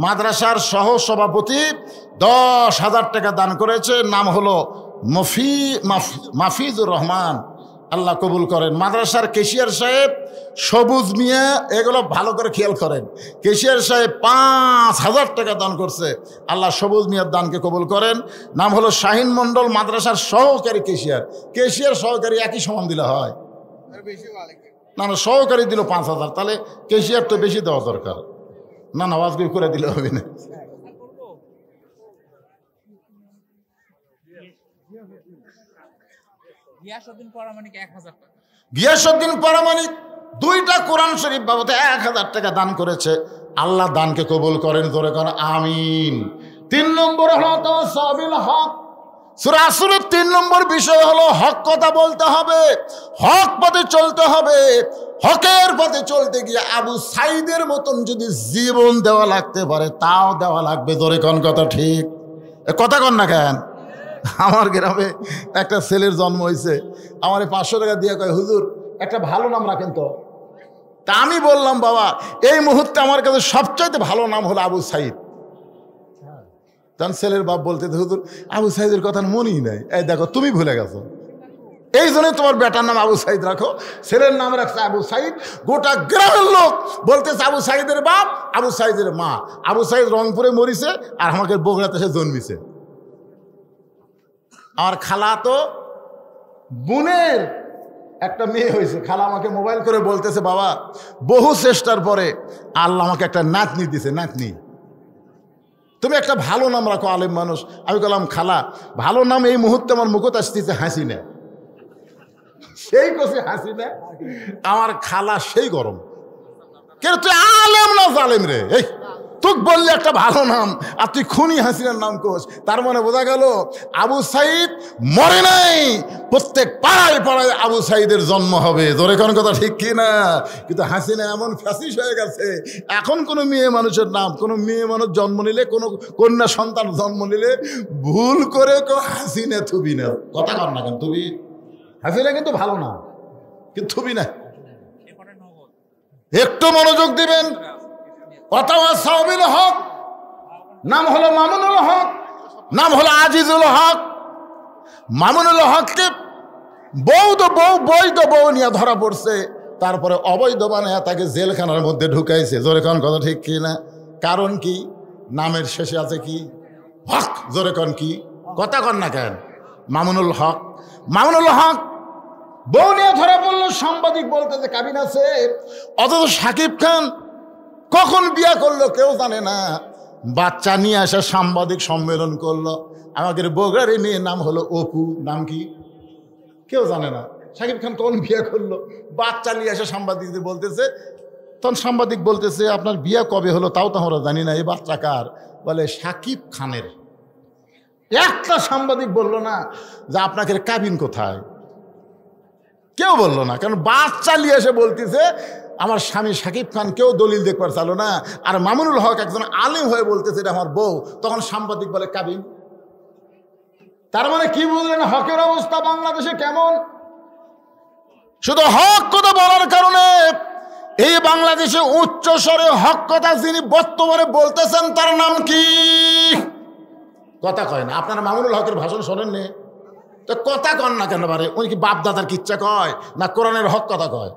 মাদ্রাসার সহ সভাপতি 10,000 টাকা দান করেছে, নাম হলো মাফিজুর রহমান, আল্লাহ কবুল করেন। মাদ্রাসার কেশিয়ার সাহেব সবুজ মিয়া, এগুলো ভালো করে খেয়াল করেন, কেশিয়ার সাহেব 5,000 টাকা দান করছে, আল্লাহ সবুজ মিয়ার দানকে কবুল করেন। নাম হলো শাহিন মন্ডল, মাদ্রাসার সহকারী কেশিয়ার। কেশিয়ার সহকারী একই সমান দিলে হয় না? না, সহকারী দিল 5,000, তাহলে কেশিয়ার তো বেশি দেওয়া দরকার। না না, ওয়াজগুলো করে দিলে হবে না। গিয়াসউদ্দিন পরামানিক 2টা কোরআন শরীফ বাবদে 1,000 টাকা দান করেছে, আল্লাহ দানকে কবুল করেন, ধরে করেন আমিন। 3 নম্বর হলো তাওয়াসসাবিল হক। সূরা আসরের 3 নম্বর বিষয় হলো হক কথা বলতে হবে, হক পথে চলতে হবে। হকের পথে চলতে গিয়ে আবু সাইদের মতন যদি জীবন দেওয়া লাগতে পারে, তাও দেওয়া লাগবে, ধরে কোন কথা ঠিক? কথা কন না কেন? আমার গ্রামে একটা ছেলের জন্ম হয়েছে, আমার 500 টাকা দিয়ে কয়, হুজুর একটা ভালো নাম রাখেন তো। তা আমি বললাম, বাবা এই মুহূর্তে আমার কাছে সবচাইতে ভালো নাম হলো আবু সাইদ। তখন ছেলের বাপ বলতে, হুজুর আবু সাইদের কথা মনেই নাই। এই দেখো, তুমি ভুলে গেছো, এই জন্য তোমার বেটার নাম আবু সাইদ রাখো। ছেলের নাম রাখছে আবু সাইদ। গোটা গ্রামের লোক বলতেছে আবু সাইদের বাপ, আবু সাইদের মা। আবু সাইদ রংপুরে মরিছে, আর আমাকে বগুড়াতে সে জন্মিছে। আমার খালা তো বোনের একটা মেয়ে হয়েছে, খালা আমাকে মোবাইল করে বলতেছে, বাবা বহু চেষ্টার পরে আল্লাহ আমাকে একটা নাতনি দিছে, নাতনি তুমি একটা ভালো নাম রাখো, আলেম মানুষ। আমি বললাম, খালা ভালো নাম এই মুহূর্তে আমার মুখত আসতেছে হাসিনা। সেই কষে হাসিনা, আমার খালা সেই গরম, কিন্তু তুই আলেম না জালেম রে, এই তুই বললি একটা ভালো নাম আর তুই খুনি হাসিনার নাম কোস। তার মানে বোঝা গেল আবু সাইদ মরে নাই, প্রত্যেক পাড়ায় পাড়ায় আবু সাইদের জন্ম হবে, জোরে কোন কথা ঠিক কি না? কিন্তু হাসিনা এমন ফ্যাসিস হয়ে গেছে, এখন কোনো মেয়ে মানুষের নাম, কোনো মেয়ে মানুষ জন্ম নিলে, কোনো কন্যা সন্তান জন্ম নিলে ভুল করে কেউ হাসিনা থুবি না। কথা কর না কেন? থুবি হাসিনা কিন্তু ভালো না, কিন্তু থুবি না। একটু মনোযোগ দিবেন। ওয়াতাওয়াসাবিল হক, নাম হলো মামুনুল হক, নাম হলো আজিজুল হক। মামুনুল হককে বৈধ বউ নিয়ে ধরা পড়ছে, তারপরে অবৈধ বানায় তাকে জেলখানার মধ্যে ঢুকাইছে। জোরে কন কথা ঠিক কি না? কারণ কি? নামের শেষে আছে কি? হক। জোরে কন কি? কথা কন না কেন? মামুনুল হক। মামুনুল হক বউ নিয়ে ধরা পড়লো, সাংবাদিক বলতেছে কাবিন আছে, অথচ সাকিব খান কখন বিয়া করলো কেউ জানে না। বাচ্চা নিয়ে আসা সাংবাদিক সম্মেলন করলো। আমাদের বগুড়ার এই মেয়ের নাম হলো অপু, নাম কি কেউ জানে না। সাকিব খান কখন বিয়া করলো, বাচ্চা নিয়ে আসা সাংবাদিকদের বলতেছে। তখন সাংবাদিক বলতেছে, আপনার বিয়া কবে হলো তাও তো আমরা জানি না, এই বাচ্চা কার? বলে সাকিব খানের। একটা সাংবাদিক বললো না যে আপনাকে কাবিন কোথায়, কেউ বললো না, কারণ বাচ্চা নিয়ে এসে বলতেছে আমার স্বামী সাকিব খান, কেউ দলিল দেখবার চালো না। আর মামুনুল হক একজন আলিম হয়ে বলতেছে এটা আমার বউ, তখন সাংবাদিক বলে কাবিন। তার মানে কি বুঝলেন হকের অবস্থা বাংলাদেশে কেমন? শুধু হক কথা বলার কারণে এই বাংলাদেশে উচ্চ স্বরে হক কথা যিনি বর্তমানে বলতেছেন তার নাম কি? কথা কয় না। আপনারা মামুনুল হকের ভাষণ শোনেননি? তো কথা কন না কেন পারে? উনি কি বাপ দাদার কিচ্ছা কয় না কোরআনের হক কথা কয়?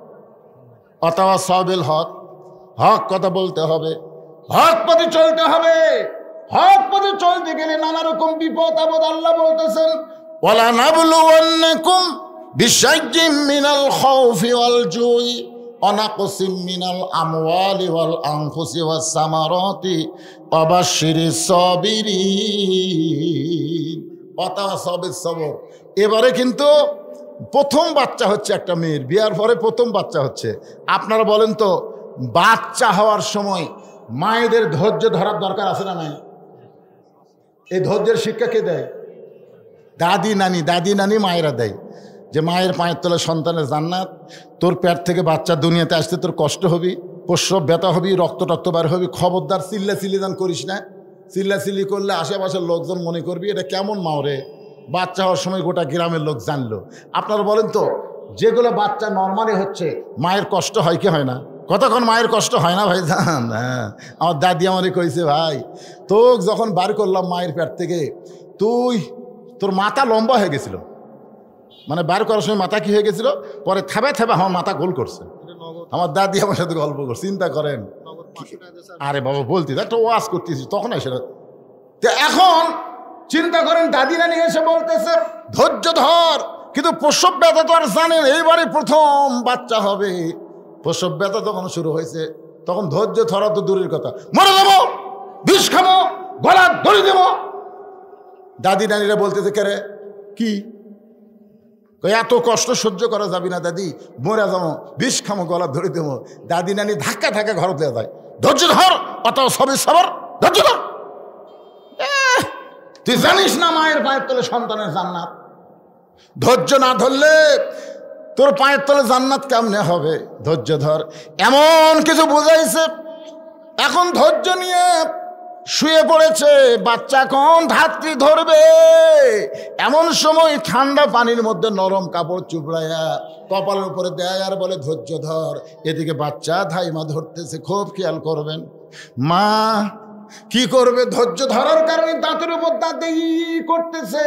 অথবা সবেল হক, হক কথা বলতে হবে, হক পথে চলতে হবে। হক পথে চলতে গেলে নানা রকম বিপদ আপদ আল্লাহ বলতেছেন, ওয়ালা নাবলুওয়ান্নাকুম বিশাইয়্যিম মিনাল খাউফি ওয়াল জুই ওয়া নাকসিম মিনাল আমওয়ালি ওয়াল আনফুসি ওয়াস সামারাতি ওয়া বাশশিরিস সাবিরিন। ওয়াতাওয়াসাবিস সবর। এবারে কিন্তু প্রথম বাচ্চা হচ্ছে একটা মেয়ের, বিয়ার পরে প্রথম বাচ্চা হচ্ছে। আপনারা বলেন তো, বাচ্চা হওয়ার সময় মায়েদের ধৈর্য ধরার দরকার আছে না নাই? এই ধৈর্যের শিক্ষা কে দেয়? দাদি নানি মায়েরা দেয়। যে মায়ের পায়ের তলে সন্তানের জান্নাত, তোর পেট থেকে বাচ্চা দুনিয়াতে আসতে তোর কষ্ট হবি, প্রসব ব্যথা হবি, রক্ত বার হবি, খবরদার চিল্লি দান করিস না। চিল্লি করলে আশেপাশের লোকজন মনে করবি এটা কেমন মাও রে। বাচ্চা হওয়ার সময় গোটা গ্রামের লোক জানলো। আপনারা বলেন তো, যেগুলো বাচ্চা নর্মালি হচ্ছে মায়ের কষ্ট হয় কি হয় না? কতক্ষণ মায়ের কষ্ট হয় না ভাই জান? হ্যাঁ, আমার দাদি আমারে কইছে, ভাই তোক যখন বার করলাম মায়ের পেট থেকে, তোর মাথা লম্বা হয়ে গেছিল, মানে বার করার সময় মাথা কি হয়ে গেছিল, পরে থেবা আমার মাথা গোল করছে। আমার দাদি আমার সাথে গল্প করছে, চিন্তা করেন। আরে বাবা বলতি একটা ওয়াজ করতেছি তখন সেটা। এখন চিন্তা করেন, দাদি নানি এসে বলতেছে ধৈর্য ধর, কিন্তু প্রসব ব্যথা তো আর জানেন, এইবারে প্রথম বাচ্চা হবে, প্রসব ব্যথা তখন শুরু হয়েছে, তখন ধৈর্য ধরা তো দূরের কথা, মরে যাবো, বিষ খাবো, গলা ধরে দেবো। দাদি নানিরা বলতেছে, কে রে কি এত কষ্ট সহ্য করা যাবি না দাদি, মরে যাবো, বিষ খামো, গলা ধরে দেবো। দাদি নানি ধাক্কা ঘর দেওয়া যায়, ধৈর্য ধর, অত সবই সবর, ধৈর্য ধর। তুই জানিস না মায়ের পায়ের তলে সন্তানের জান্নাত? ধৈর্য না ধরলে তোর পায়ের তলে জান্নাত কেমনে হবে? ধৈর্য ধর। এমন কিছু বোঝাইছে, এখন ধৈর্য নিয়ে শুয়ে পড়েছে, বাচ্চা কোন ধাত্রী ধরবে, এমন সময় ঠান্ডা পানির মধ্যে নরম কাপড় চুপড়াইয়া কপালের উপরে দেয় আর বলে ধৈর্য ধর। এদিকে বাচ্চা ধাইমা ধরতেছে, খুব খেয়াল করবেন। মা কি করবে? ধৈর্য ধরার কারণে দাঁতের উপর দাঁত করতেছে।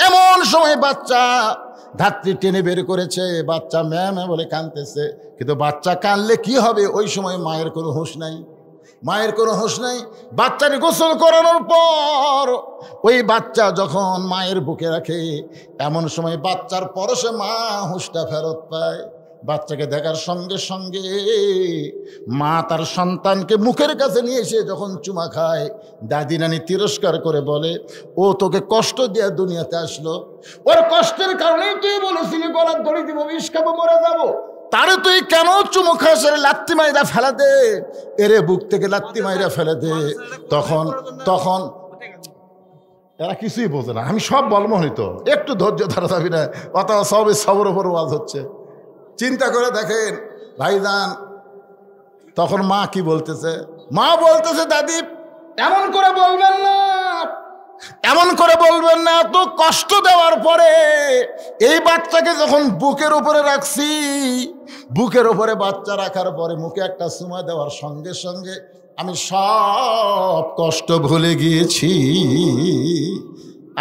এমন সময় বাচ্চা ধাত্রী টেনে বের করেছে, বাচ্চা ম্যাম বলে কাঁদতেছে। কিন্তু বাচ্চা কাঁদলে কি হবে? ওই সময় মায়ের কোনো হুঁশ নাই, মায়ের কোনো হুঁশ নাই। বাচ্চাকে গোসল করানোর পর ওই বাচ্চা যখন মায়ের বুকে রাখে, এমন সময় বাচ্চার পরশে মা হুঁশটা ফেরত পায়। বাচ্চাকে দেখার সঙ্গে সঙ্গে মা তার সন্তানকে মুখের কাছে নিয়ে এসে যখন চুমা খায়, দাদি নানি তিরস্কার করে বলে, ও তোকে কষ্ট দেয়া দুনিয়াতে আসলো, ওর কষ্টের কারণেই তুই বলেছিলি গলার দড়ি দিব, বিষ খাবো, মরে যাবো, তারে তুই কেন চুমু খাস? লাত্তি মাইরা ফেলা দে, এরে বুক থেকে লাত্তি মাইরা ফেলে দে। তখন এরা কিছুই বোঝে না, আমি সব বলবো হইতো, একটু ধৈর্য ধরা যাবি না, অথবা সবে সবর ওপর ওয়াজ হচ্ছে। চিন্তা করে দেখেন ভাইজান, তখন মা কি বলতেছে? মা বলতেছে, দাদি এমন করে বলবেন না, এমন করে বলবেন না। এত কষ্ট দেওয়ার পরে এই বাচ্চাকে যখন বুকের উপরে রাখছি, বুকের উপরে বাচ্চা রাখার পরে মুখে একটা চুমা দেওয়ার সঙ্গে সঙ্গে আমি সব কষ্ট ভুলে গিয়েছি।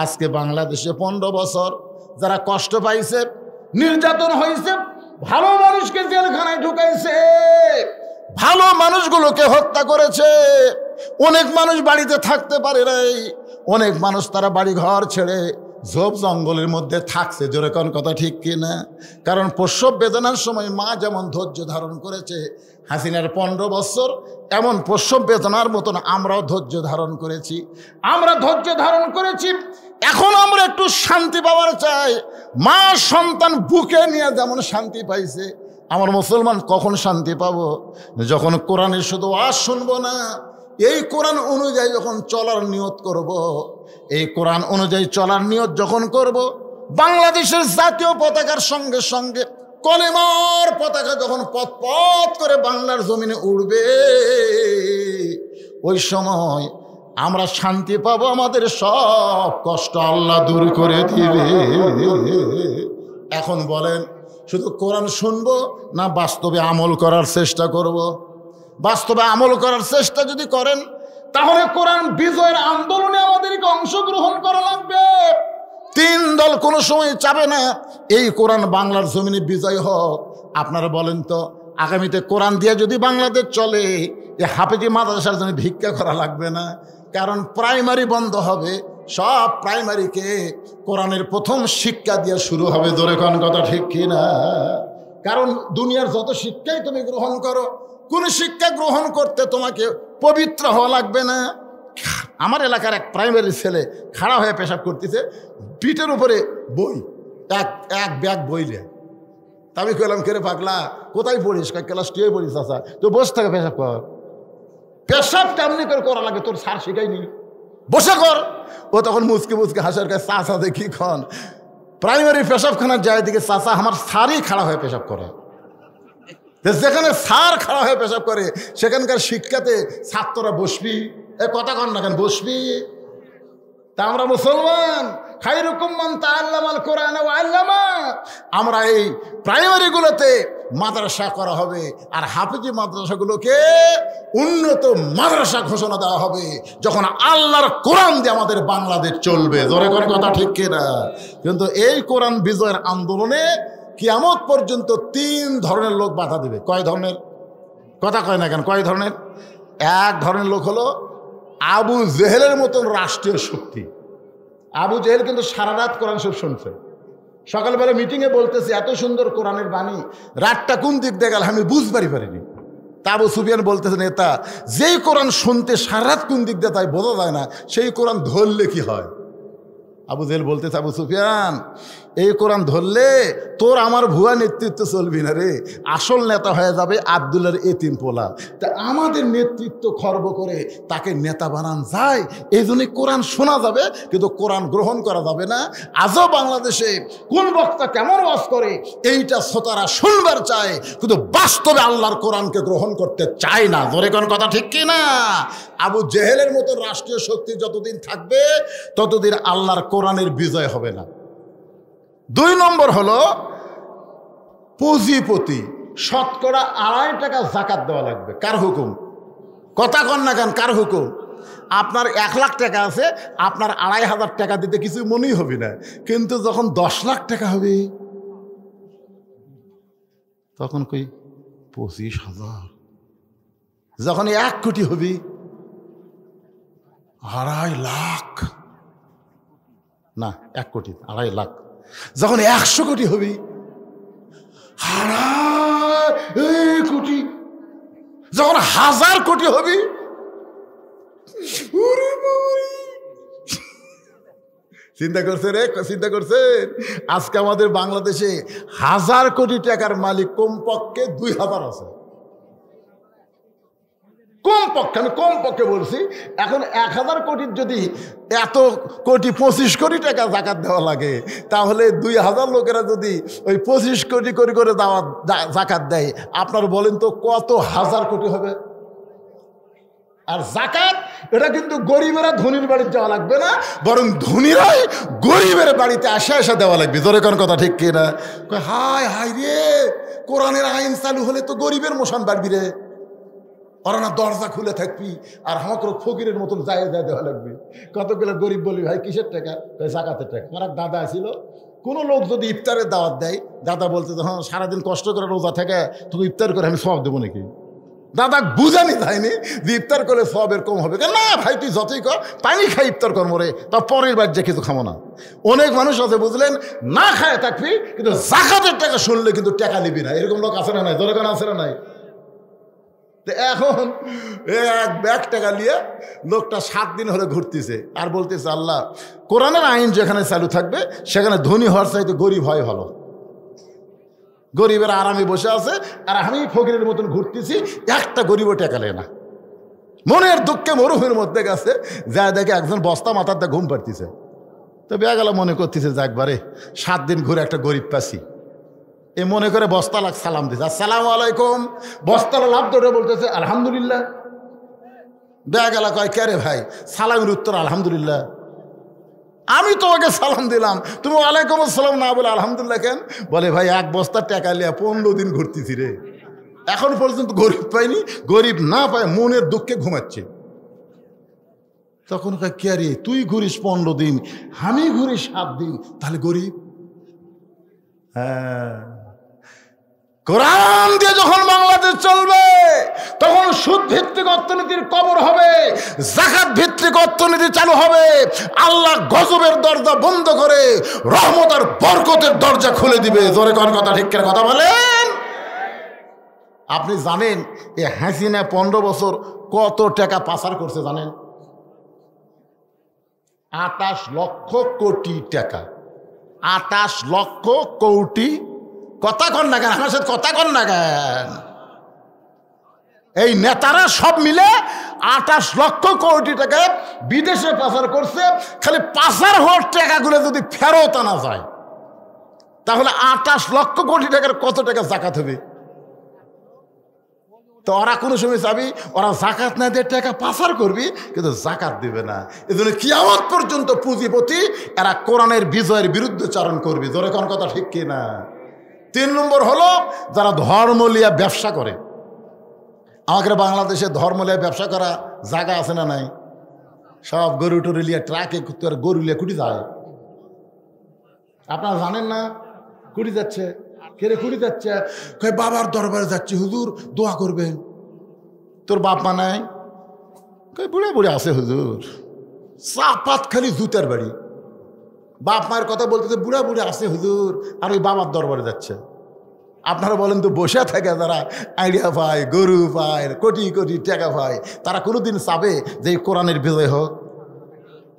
আজকে বাংলাদেশে 15 বছর যারা কষ্ট পাইছে, নির্যাতন হয়েছে, ভালো মানুষকে জেলখানায় ঢুকাইছে, ভালো মানুষগুলোকে হত্যা করেছে, অনেক মানুষ বাড়িতে থাকতে পারে নাই, অনেক মানুষ তারা বাড়ি ঘর ছেড়ে ঝোপ জঙ্গলের মধ্যে থাকছে। জোরে কোন কথা ঠিক কিনা? কারণ প্রসব বেদনার সময় মা যেমন ধৈর্য ধারণ করেছে, হাসিনার 15 বছর এমন প্রসব বেদনার মতন আমরাও ধৈর্য ধারণ করেছি, আমরা ধৈর্য ধারণ করেছি। এখন আমরা একটু শান্তি পাওয়ার চাই। মা সন্তান বুকে নিয়ে যেমন শান্তি পাইছে, আমার মুসলমান কখন শান্তি পাবো? যখন কোরআনের শুধু ওয়াজ শুনবো না, এই কোরআন অনুযায়ী যখন চলার নিয়ত করব, এই কোরআন অনুযায়ী চলার নিয়ত যখন করব, বাংলাদেশের জাতীয় পতাকার সঙ্গে সঙ্গে কলেমার পতাকা যখন পথ পথ করে বাংলার জমিনে উড়বে, ওই সময় আমরা শান্তি পাবো, আমাদের সব কষ্ট আল্লাহ দূর করে দিবে। এখন বলেন, শুধু কোরআন শুনবো না বাস্তবে আমল করার চেষ্টা করব? বাস্তবে আমল করার চেষ্টা যদি করেন, তাহলে কোরআন বিজয়ের আন্দোলনে আমাদেরকে অংশগ্রহণ করা লাগবে। তিন দল কোনো সময় চাবে না এই কোরআন বাংলার জমিনে বিজয় হোক। আপনারা বলেন তো, আগামীতে কোরআন দিয়ে যদি বাংলাদেশ চলে, এ হাফেজি মাদ্রাসার জন্য ভিক্ষা করা লাগবে না। কারণ প্রাইমারি বন্ধ হবে, সব প্রাইমারিকে কোরআনের প্রথম শিক্ষা দিয়ে শুরু হবে। জোরে কোন কথা ঠিক কিনা? কারণ দুনিয়ার যত শিক্ষাই তুমি গ্রহণ করো, কোন শিক্ষা গ্রহণ করতে তোমাকে পবিত্র হওয়া লাগবে না। আমার এলাকার এক প্রাইমারি ছেলে খাড়া হয়ে পেশাব করতেছে, পিঠের উপরে বই, এক ব্যাগ বই নেয়। তা আমি কইলাম, কেরে পাগলা, কোথায় পড়িস? ক্লাস 2 পড়িস। আচ্ছা, তো বসে থাকে, পেশাব কর। পেশাব কেমনি করে করা লাগে তোর স্যার শিখাইনি, বসে কর। ও তখন মুচকে মুচকে হাসার কাছে, চাচা দেখি খন প্রাইমারি পেশাবখানার যায় দিকে, চাচা আমার স্যারই খাড়া হয়ে পেশাব করে। যেখানে স্যার খাড়া হয়ে পেশাব করে সেখানকার শিক্ষাতে ছাত্ররা বসবি, এ কথা কন না কেন, বসবি। তা আমরা মুসলমান, খায়রুকুম মান তাআল্লামাল কোরআন ওয়া আল্লামা। আমরা এই প্রাইমারিগুলোতে মাদ্রাসা করা হবে, আর হাফেজি মাদ্রাসাগুলোকে উন্নত মাদ্রাসা ঘোষণা দেওয়া হবে যখন আল্লাহর কোরআন দিয়ে আমাদের বাংলাদেশ চলবে। জোরে করে কথা ঠিক কিনা? কিন্তু এই কোরআন বিজয়ের আন্দোলনে কিয়ামত পর্যন্ত 3 ধরনের লোক বাধা দেবে। কয় ধরনের? কথা কয় না কেন? কয় ধরনের? এক ধরনের লোক হলো আবু জেহেলের মতন রাষ্ট্রীয় শক্তি। আবু জেহেল কিন্তু সারা রাত কোরআন শরীফ শুনছে। সকালবেলা মিটিংয়ে বলতেছে, এত সুন্দর কোরআনের বাণী, রাতটা কোন দিক দিয়ে গেল আমি বুঝবারই পারিনি। তা আবু সুফিয়ান বলতেছে, নেতা, যেই কোরআন শুনতে সারা রাত কোন দিক দিয়ে তাই বোঝা যায় না, সেই কোরআন ধরলে কি হয়? আবু জেহেল বলতেছে, আবু সুফিয়ান, এই কোরআন ধরলে তোর আমার ভুয়া নেতৃত্ব চলবি না রে, আসল নেতা হয়ে যাবে আব্দুল্লাহর এতিম পোলা। তা আমাদের নেতৃত্ব খর্ব করে তাকে নেতা বানান যায়, এই জন্য কোরআন শোনা যাবে কিন্তু কোরআন গ্রহণ করা যাবে না। আজও বাংলাদেশে কোন বক্তা কেমন ওয়াজ করে এইটা শ্রোতারা শুনবার চায়, কিন্তু বাস্তবে আল্লাহর কোরআনকে গ্রহণ করতে চায় না। ধরে কোন কথা ঠিক কি না? আবু জেহেলের মতো রাষ্ট্রীয় শক্তি যতদিন থাকবে ততদিন আল্লাহর কোরআনের বিজয় হবে না। 2 নম্বর হলো পুঁজিপতি, শতকরা 2.5 টাকা জাকাত দেওয়া লাগবে। কার হুকুম? কথা কন না কেন, কার হুকুম? আপনার 1 লাখ টাকা আছে, আপনার 2,500 টাকা দিতে কিছু মনেই হবে না, কিন্তু যখন 10 লাখ টাকা হবে তখন কই 25,000। যখন 1 কোটি হবে 2.5 লাখ, না 1 কোটি 2.5 লাখ। যখন 100 কোটি হবে 2.5 কোটি। যখন 1000 কোটি হবে, চিন্তা করছে রে, চিন্তা করছেন? আজকে আমাদের বাংলাদেশে 1000 কোটি টাকার মালিক কমপক্ষে 2000 আছে। কমপক্ষে, আমি কমপক্ষে বলছি। এখন 1000 কোটির যদি এত কোটি 25 কোটি টাকা জাকাত দেওয়া লাগে, তাহলে 2000 লোকেরা যদি ওই 25 কোটি করে জাকাত দেয়, আপনার বলেন তো কত হাজার কোটি হবে? আর জাকাত এটা কিন্তু গরিবেরা ধনীর বাড়িতে যাওয়া লাগবে না, বরং ধনীরাই গরিবের বাড়িতে আসা দেওয়া লাগবে। জোরে কোন কথা ঠিক কিনা? হায় হায় রে, কোরআনের আইন চালু হলে তো গরিবের মোশন বাড়বি রে। ওরা না দরজা খুলে থাকবি, আর আমাকে ফকিরের মতন যায় দেওয়া লাগবে। কতগুলো গরিব বলি, ভাই কিসের টাকা? জাকাতের টাকা। আমার এক দাদা ছিল, কোনো লোক যদি ইফতারের দাওয়াত দেয়, দাদা বলতে হ্যাঁ সারাদিন কষ্ট করে রোজা থেকে তোকে ইফতার করে আমি সব দেবো নাকি? দাদা বুঝানি যায়নি যে ইফতার করলে সব এরকম হবে। না ভাই, তুই যতই কর, পানি খাই ইফতার কর মরে, তা পরের বার যে কিছু খাবো না। অনেক মানুষ আছে বুঝলেন, না খায় থাকবি কিন্তু জাকাতের টাকা শুনলে কিন্তু টাকা নিবি না। এরকম লোক আছে না নাই? দরকার আছে না নাই? এখন 1 ব্যাগ টাকা নিয়ে লোকটা 7 দিন হলে ঘুরতেছে আর বলতেছে, আল্লাহ, কোরআনের আইন যেখানে চালু থাকবে সেখানে ধনী হওয়ার চাইতে গরিব হয় ভালো। গরিবের আরামে বসে আছে আর আমি ফকিরের মতন ঘুরতেছি, একটা গরিবও টাকা নেয় না। মনের দুঃখে মরুভূমির মধ্যে গেছে, যা দেখে একজন বস্তা মাথার দিয়ে ঘুম পাড়তেছে। তো বেগেলা মনে করতেছে যে একবারে 7 দিন ঘুরে একটা গরিব পাচ্ছি, এ মনে করে বস্তালাক সালাম দিছে, আসসালামু আলাইকুম। বস্তালা লাভ ধরে বলতেছে আলহামদুলিল্লাহ। বেগেলা কয়, কে রে ভাই, সালামের উত্তর আলহামদুলিল্লাহ। আমি তোমাকে সালাম দিলাম, তুমি ওয়ালাইকুম আসসালাম না বলে আলহামদুলিল্লাহ কেন? বলে, ভাই 1 বস্তা টাকা লিয়া 15 দিন ঘুরতেছি রে, এখন পর্যন্ত গরিব পাইনি। গরিব না পায় মনের দুঃখে ঘুমাচ্ছে। তখন কে রে, তুই ঘুরিস 15 দিন, আমি ঘুরি 7 দিন, তাহলে গরিব? হ্যাঁ, কোরআন দিয়ে যখন বাংলাদেশ চলবে তখন সুদ ভিত্তিক অর্থনীতির কবর হবে, যাকাত ভিত্তিক অর্থনীতি চালু হবে, আল্লাহ গজবের দরজা বন্ধ করে রহমত আর বরকতের দরজা খুলে দিবে। জোরে কোন কথা, ঠিক করে কথা বলেন। আপনি জানেন এই হাসিনা 15 বছর কত টাকা পাচার করছে জানেন? 28 লক্ষ কোটি টাকা। 28 লক্ষ কোটি। কথা কন না কেন আমার সাথে, কথা কন না কেন? এই নেতারা সব মিলে 28 লক্ষ কোটি টাকা বিদেশে পাচার করছে। খালি পাচার হওয়ার টাকাগুলো যদি ফেরত আনা যায় তাহলে 28 লক্ষ কোটি টাকার কত টাকা জাকাত হবে? তো ওরা কোনো সময় চাবি ওরা জাকাত না দিয়ে টাকা পাচার করবি, কিন্তু জাকাত দিবে না। এই জন্য কিয়ামত পর্যন্ত পুঁজিপতি এরা কোরআনের বিজয়ের বিরুদ্ধে চারণ করবি। জোরে কোন কথা, ঠিক কি না? 3 নম্বর হলো যারা ধর্মলিয়া ব্যবসা করে। আমাদের বাংলাদেশে ধর্মলিয়া ব্যবসা করা জায়গা আছে না নাই? সব গরু টরু লিয়া ট্রাকে গরু লিয়া কুটি যায়। আপনারা জানেন না? কুটি যাচ্ছে। কেরে কুটি যাচ্ছে? কয় বাবার দরবারে যাচ্ছি হুজুর, দোয়া করবেন। তোর বাপ মা নাই? কয় বুড়ে বুড়ে আছে হুজুর, চাপাত খালি জুতার বাড়ি। বাপ মায়ের কথা বলতেছে বুড়া বুড়ে আছে হুজুর, আর ওই বাবার দরবারে যাচ্ছে। আপনারা বলেন তো, বসে থাকে যারা আইডিয়া পায়, গরু পায়, কোটি কোটি টাকা পায়, তারা কোনোদিন চাবে যে কোরআনের বিজয় হোক?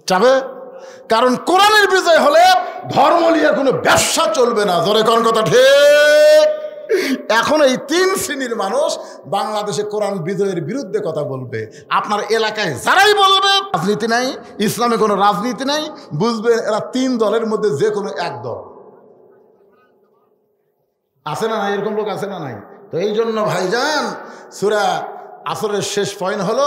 চাবে? কারণ কোরআনের বিজয় হলে ধর্ম নিয়ে কোনো ব্যবসা চলবে না। জোরে কোন কথা, ঠিক? এখন এই 3 শ্রেণীর মানুষ বাংলাদেশে কোরআন বিজয়ের বিরুদ্ধে কথা বলবে। আপনার এলাকায় যারাই বলবে রাজনীতি নাই, ইসলামে কোনো রাজনীতি নাই, বুঝবে এরা 3 দলের মধ্যে যে কোনো এক দল। আছে না নাই? এরকম লোক আছে না নাই? তো এই জন্য ভাইজান, সূরা আসরের শেষ পয়েন্ট হলো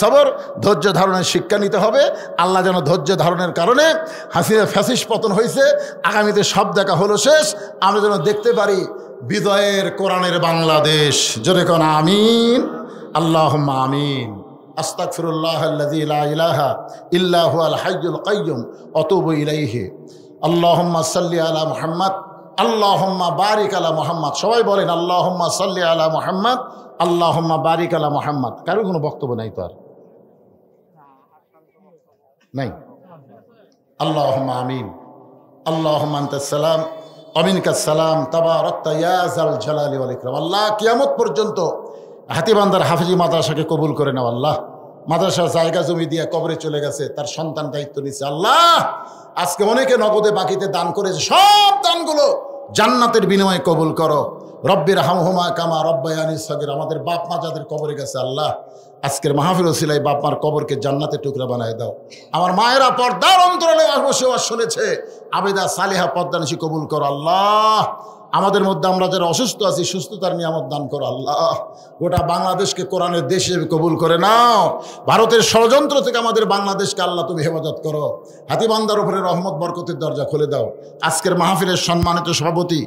সবর, ধৈর্য ধারণের শিক্ষা নিতে হবে। আল্লাহ যেন ধৈর্য ধারণের কারণে হাসিনা ফ্যাসিস্ট পতন হয়েছে, আগামীতে সব দেখা হলো শেষ, আমরা যেন দেখতে পারি বিজয়ের কোরআনের বাংলাদেশ। জোরে কোন আমিন, আল্লাহুম্মা আমিন। আস্তাগফিরুল্লাহাল্লাযী লা ইলাহা ইল্লা হুয়াল হাইয়ুল কাইয়্যুম ওয়া আতুবু ইলাইহি। আল্লাহুম্মা সাল্লি আলা মুহাম্মাদ, আল্লাহুম্মা বারিক আলা মুহাম্মাদ। সবাই বলেন আল্লাহুম্মা সাল্লি আলা মুহাম্মাদ, আল্লাহুম্মা বারিক আলা মুহাম্মাদ। কারো কোনো বক্তব্য নাই তো? আর নাই? আল্লাহুম্মা আমিন। আল্লাহুম্মা আনতাস সালাম ওয়া মিনকাস সালাম, তাবারাকতা ইয়া যাল জালালি ওয়াল ইকরাম। আল্লাহ কিয়ামত পর্যন্ত হাতীবান্ধার হাফেজি মাদ্রাসাকে কবুল করে নাও। আল্লাহ মাদ্রাসার জায়গা জমি দিয়ে কবরে চলে গেছে, তার সন্তান দায়িত্ব নিচ্ছে। আল্লাহ আজকে অনেকে নগদে বাকিতে দান করেছে, সব দানগুলো জান্নাতের বিনিময়ে কবুল করো। রব্বির হামহুমা কামা রব্বায়ানি সগীর। আমাদের বাপ মা যাদের কবরে গেছে, আল্লাহ আজকের মাহফিল ওসিলায় বাপ মার কবরকে জান্নাতের টুকরা বানায় দাও। আমার মায়েরা পর্দার অন্তরালে বসে শুনেছে, আবেদা সালিহা পর্দানিশি কবুল করো। আল্লাহ আমাদের মধ্যে আমরা যারা অসুস্থ আছি, সুস্থতার নিয়ামত দান করো। আল্লাহ গোটা বাংলাদেশকে কোরআনের দেশ হিসেবে কবুল করে নাও। ভারতের ষড়যন্ত্র থেকে আমাদের বাংলাদেশকে আল্লাহ তুমি হেফাজত করো। হাতীবান্ধার উপরে রহমত বরকতের দরজা খুলে দাও। আজকের মাহফিলের সম্মানিত সভাপতি